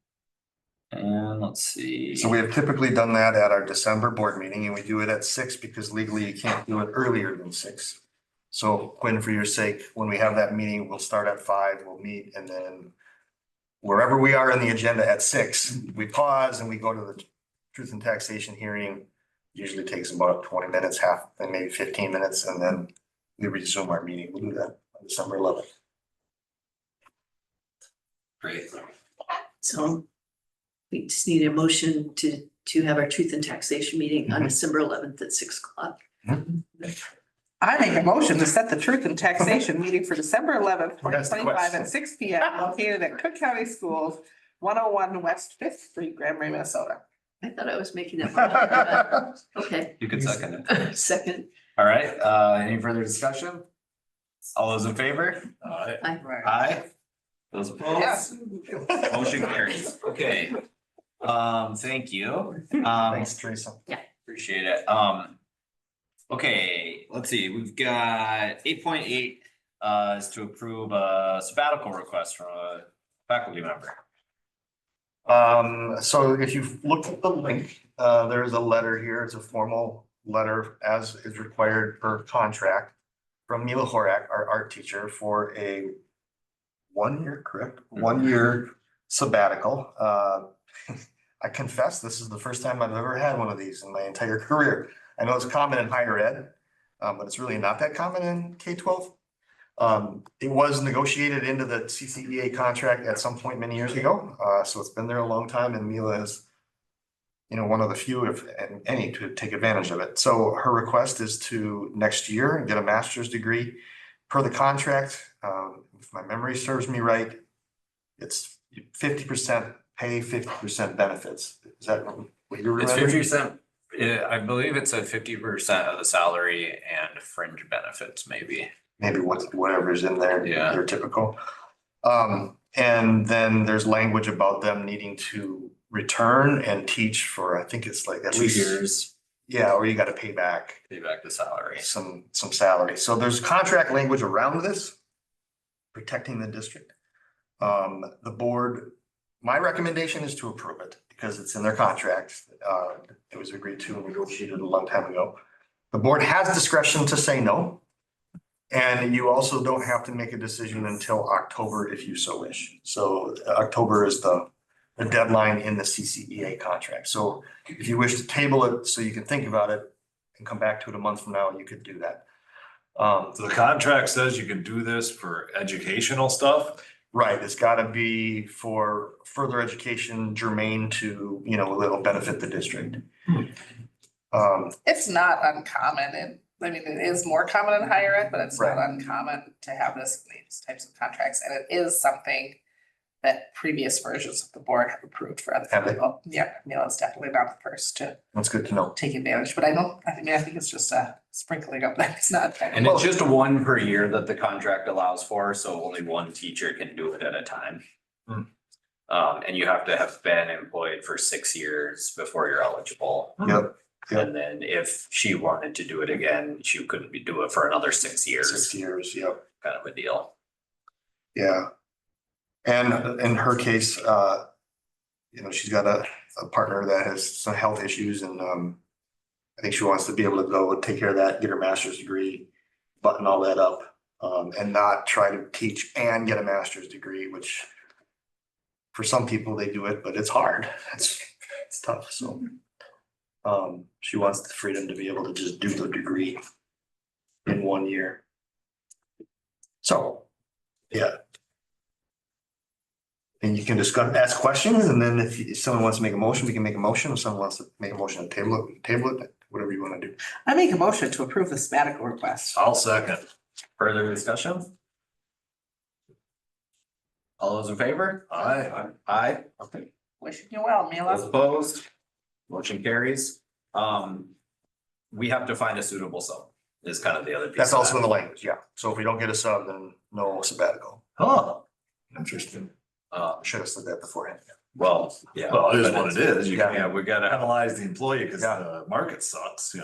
Speaker 1: And let's see.
Speaker 2: So we have typically done that at our December board meeting and we do it at 6 because legally you can't do it earlier than 6. So Quinn, for your sake, when we have that meeting, we'll start at 5, we'll meet, and then wherever we are in the agenda at 6, we pause and we go to the truth and taxation hearing. Usually takes about 20 minutes, half, and maybe 15 minutes, and then we resume our meeting. We'll do that on December 11th.
Speaker 1: Great.
Speaker 3: So we just need a motion to have our truth and taxation meeting on December 11th at 6 o'clock.
Speaker 17: I make a motion to set the truth and taxation meeting for December 11th,
Speaker 2: That's the
Speaker 17: 2025
Speaker 2: question.
Speaker 17: at 6 p.m. located at Cook County Schools, 101 West Fifth Street, Grand Marais, Minnesota.
Speaker 3: I thought I was making that motion. Okay.
Speaker 1: You could second it.
Speaker 3: Second.
Speaker 1: All right, any further discussion? All those in favor? Aye. Those opposed? Motion carries. Okay. Thank you.
Speaker 2: Thanks, Teresa.
Speaker 1: Appreciate it. Okay, let's see, we've got 8.8 is to approve a sabbatical request from a faculty member.
Speaker 2: So if you've looked at the link, there is a letter here. It's a formal letter as is required per contract from Mila Horak, our art teacher, for a 1 year, correct? 1 year sabbatical. I confess, this is the first time I've ever had one of these in my entire career. I know it's common in higher ed, but it's really not that common in K-12. It was negotiated into the CCEA contract at some point many years ago. So it's been there a long time, and Mila is, one of the few, if any, to take advantage of it. So her request is to next year get a master's degree per the contract. If my memory serves me right, it's 50% pay, 50% benefits. Is that what you're
Speaker 1: It's
Speaker 2: remembering?
Speaker 1: 50%. I believe it's at 50% of the salary and fringe benefits, maybe.
Speaker 2: Maybe whatever's in there.
Speaker 1: Yeah.
Speaker 2: They're typical. And then there's language about them needing to return and teach for, I think it's like at
Speaker 1: 2
Speaker 2: least.
Speaker 1: years.
Speaker 2: Yeah, or you gotta pay back
Speaker 1: The salary.
Speaker 2: some salary. So there's contract language around this, protecting the district. The board, my recommendation is to approve it because it's in their contract. It was agreed to and negotiated a long time ago. The board has discretion to say no. And you also don't have to make a decision until October if you so wish. So October is the deadline in the CCEA contract. So if you wish to table it so you can think about it and come back to it a month from now, you could do that.
Speaker 5: So the contract says you can do this for educational stuff?
Speaker 2: Right, it's gotta be for further education germane to, it'll benefit the district.
Speaker 17: It's not uncommon, it is more common in higher ed, but it's not
Speaker 2: Right.
Speaker 17: uncommon to have these types of contracts, and it is something that previous versions of the board have approved for other
Speaker 2: Have they?
Speaker 17: people. Yeah, Mila's definitely not the first to
Speaker 2: That's good to know.
Speaker 17: take advantage, but I think it's just a sprinkling of that, it's not.
Speaker 1: And it's just one per year that the contract allows for, so only one teacher can do it at a time. And you have to have been employed for 6 years before you're eligible.
Speaker 2: Yep.
Speaker 1: And then if she wanted to do it again, she couldn't do it for another 6 years.
Speaker 2: 6 years, yep.
Speaker 1: Kind of a deal.
Speaker 2: Yeah. And in her case, she's got a partner that has some health issues and I think she wants to be able to go and take care of that, get her master's degree, button all that up, and not try to teach and get a master's degree, which for some people they do it, but it's hard. It's tough, so. She wants the freedom to be able to just do the degree in 1 year. So, yeah. And you can ask questions, and then if someone wants to make a motion, we can make a motion. If someone wants to make a motion to table it, whatever you want to do.
Speaker 17: I make a motion to approve the sabbatical request.
Speaker 5: I'll second.
Speaker 1: Further discussion? All those in favor?
Speaker 5: Aye.
Speaker 1: Aye. Okay.
Speaker 17: Wishing you well,
Speaker 1: Those
Speaker 17: Mila.
Speaker 1: opposed? Motion carries. We have to find a suitable sub is kind of the other piece.
Speaker 2: That's
Speaker 1: of
Speaker 2: also in
Speaker 1: that.
Speaker 2: the language, yeah. So if we don't get a sub, then no sabbatical.
Speaker 5: Huh. Interesting.
Speaker 2: Should have said that beforehand.
Speaker 1: Well, yeah.
Speaker 5: Well, it is
Speaker 1: but
Speaker 5: what it is.
Speaker 2: Yeah.
Speaker 5: Yeah, we gotta analyze the employee because the market sucks,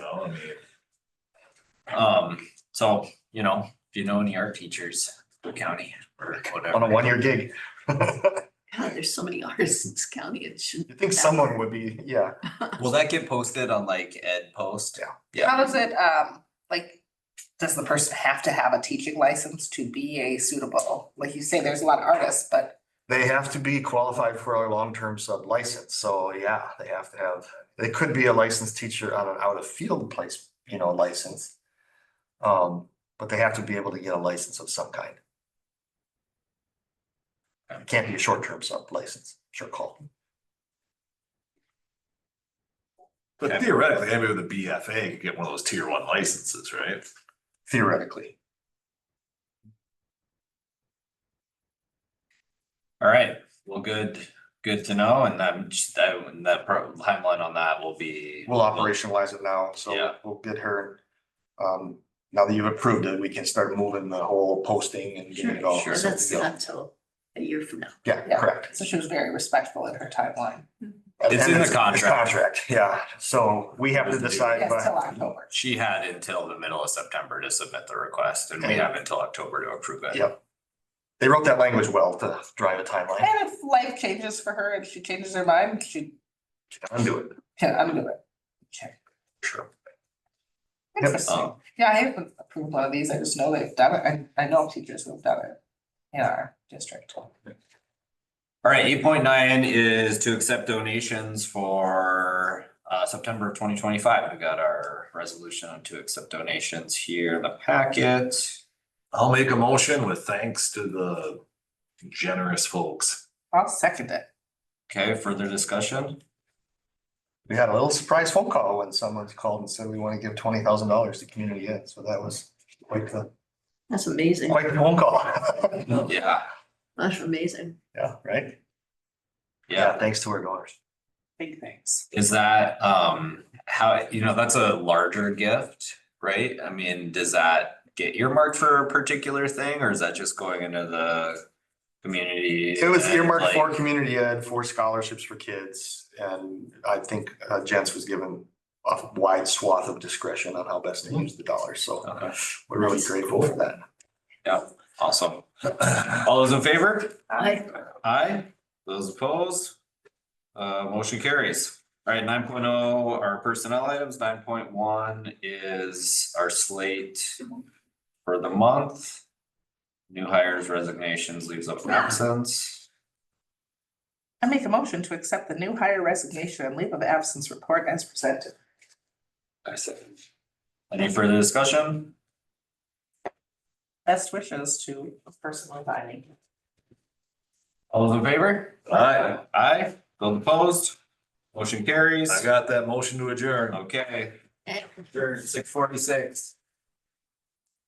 Speaker 1: So, if you know any art teachers in the county or whatever.
Speaker 2: On a 1 year gig.
Speaker 3: God, there's so many artists in this county, it shouldn't.
Speaker 2: You think someone would be, yeah.
Speaker 1: Will that get posted on like Ed Post?
Speaker 2: Yeah.
Speaker 17: How does it, does the person have to have a teaching license to be a suitable, like you say, there's a lot of artists, but.
Speaker 2: They have to be qualified for our long-term sub license. So yeah, they have to have, they could be a licensed teacher on an out of field place, license. But they have to be able to get a license of some kind. It can't be a short-term sub license, sure call.
Speaker 5: But theoretically, anybody with a BFA could get one of those tier 1 licenses, right?
Speaker 2: Theoretically.
Speaker 1: All right, well, good to know. And timeline on that will be.
Speaker 2: We'll operationalize it now, so
Speaker 1: Yeah.
Speaker 2: we'll get her. now that you've approved it, we can start moving the whole posting and getting it all.
Speaker 3: Sure,
Speaker 2: set
Speaker 3: that's
Speaker 2: to go.
Speaker 3: not till a year from now.
Speaker 2: Yeah,
Speaker 17: Yeah.
Speaker 2: correct.
Speaker 17: So she was very respectful in her timeline.
Speaker 1: It's
Speaker 2: And
Speaker 1: in the contract.
Speaker 2: Contract, yeah. So we have to decide
Speaker 17: Yes, till
Speaker 2: by,
Speaker 17: October.
Speaker 1: She had until the middle of September to submit the request and we have until October to approve it.
Speaker 2: yep. They wrote that language well to drive a timeline.
Speaker 17: And if life changes for her and she changes her mind, she
Speaker 2: Undo it.
Speaker 17: can undo it. Okay.
Speaker 1: Sure.
Speaker 17: Interesting. Yeah, I haven't approved one of these. I just know they've done it. I know teachers who've done it in our district.
Speaker 1: All right, 8.9 is to accept donations for September of 2025. We got our resolution to accept donations here in the packet.
Speaker 5: I'll make a motion with thanks to the generous folks.
Speaker 17: I'll second it.
Speaker 1: Okay, further discussion?
Speaker 2: We had a little surprise phone call when someone called and said we want to give $20,000 to community ed. So that was
Speaker 3: That's amazing.
Speaker 2: quite the phone call.
Speaker 1: Yeah.
Speaker 3: That's amazing.
Speaker 2: Yeah, right?
Speaker 1: Yeah.
Speaker 2: Thanks to our donors.
Speaker 17: Big things.
Speaker 1: Is that how, that's a larger gift, right? I mean, does that get earmarked for a particular thing or is that just going into the community?
Speaker 2: It was
Speaker 1: ed,
Speaker 2: earmarked
Speaker 1: like-
Speaker 2: for community ed, for scholarships for kids. And I think Jens was given a wide swath of discretion on how best to use the dollars. So
Speaker 1: Okay,
Speaker 2: we're really grateful for that.
Speaker 1: yeah, awesome. All those in favor?
Speaker 3: I,
Speaker 1: Aye. Those opposed? Motion carries. All right, 9.0 are personnel items. 9.1 is our slate for the month. New hires, resignations, leaves of absence.
Speaker 17: I make a motion to accept the new hire resignation and leave of absence report as presented.
Speaker 1: I second. Any further discussion?
Speaker 17: Best wishes to the person resigning.
Speaker 1: All those in favor?
Speaker 5: Aye.
Speaker 1: Aye. Those opposed? Motion carries.
Speaker 5: I got that motion to adjourn.
Speaker 1: Okay. Sure, 6:46.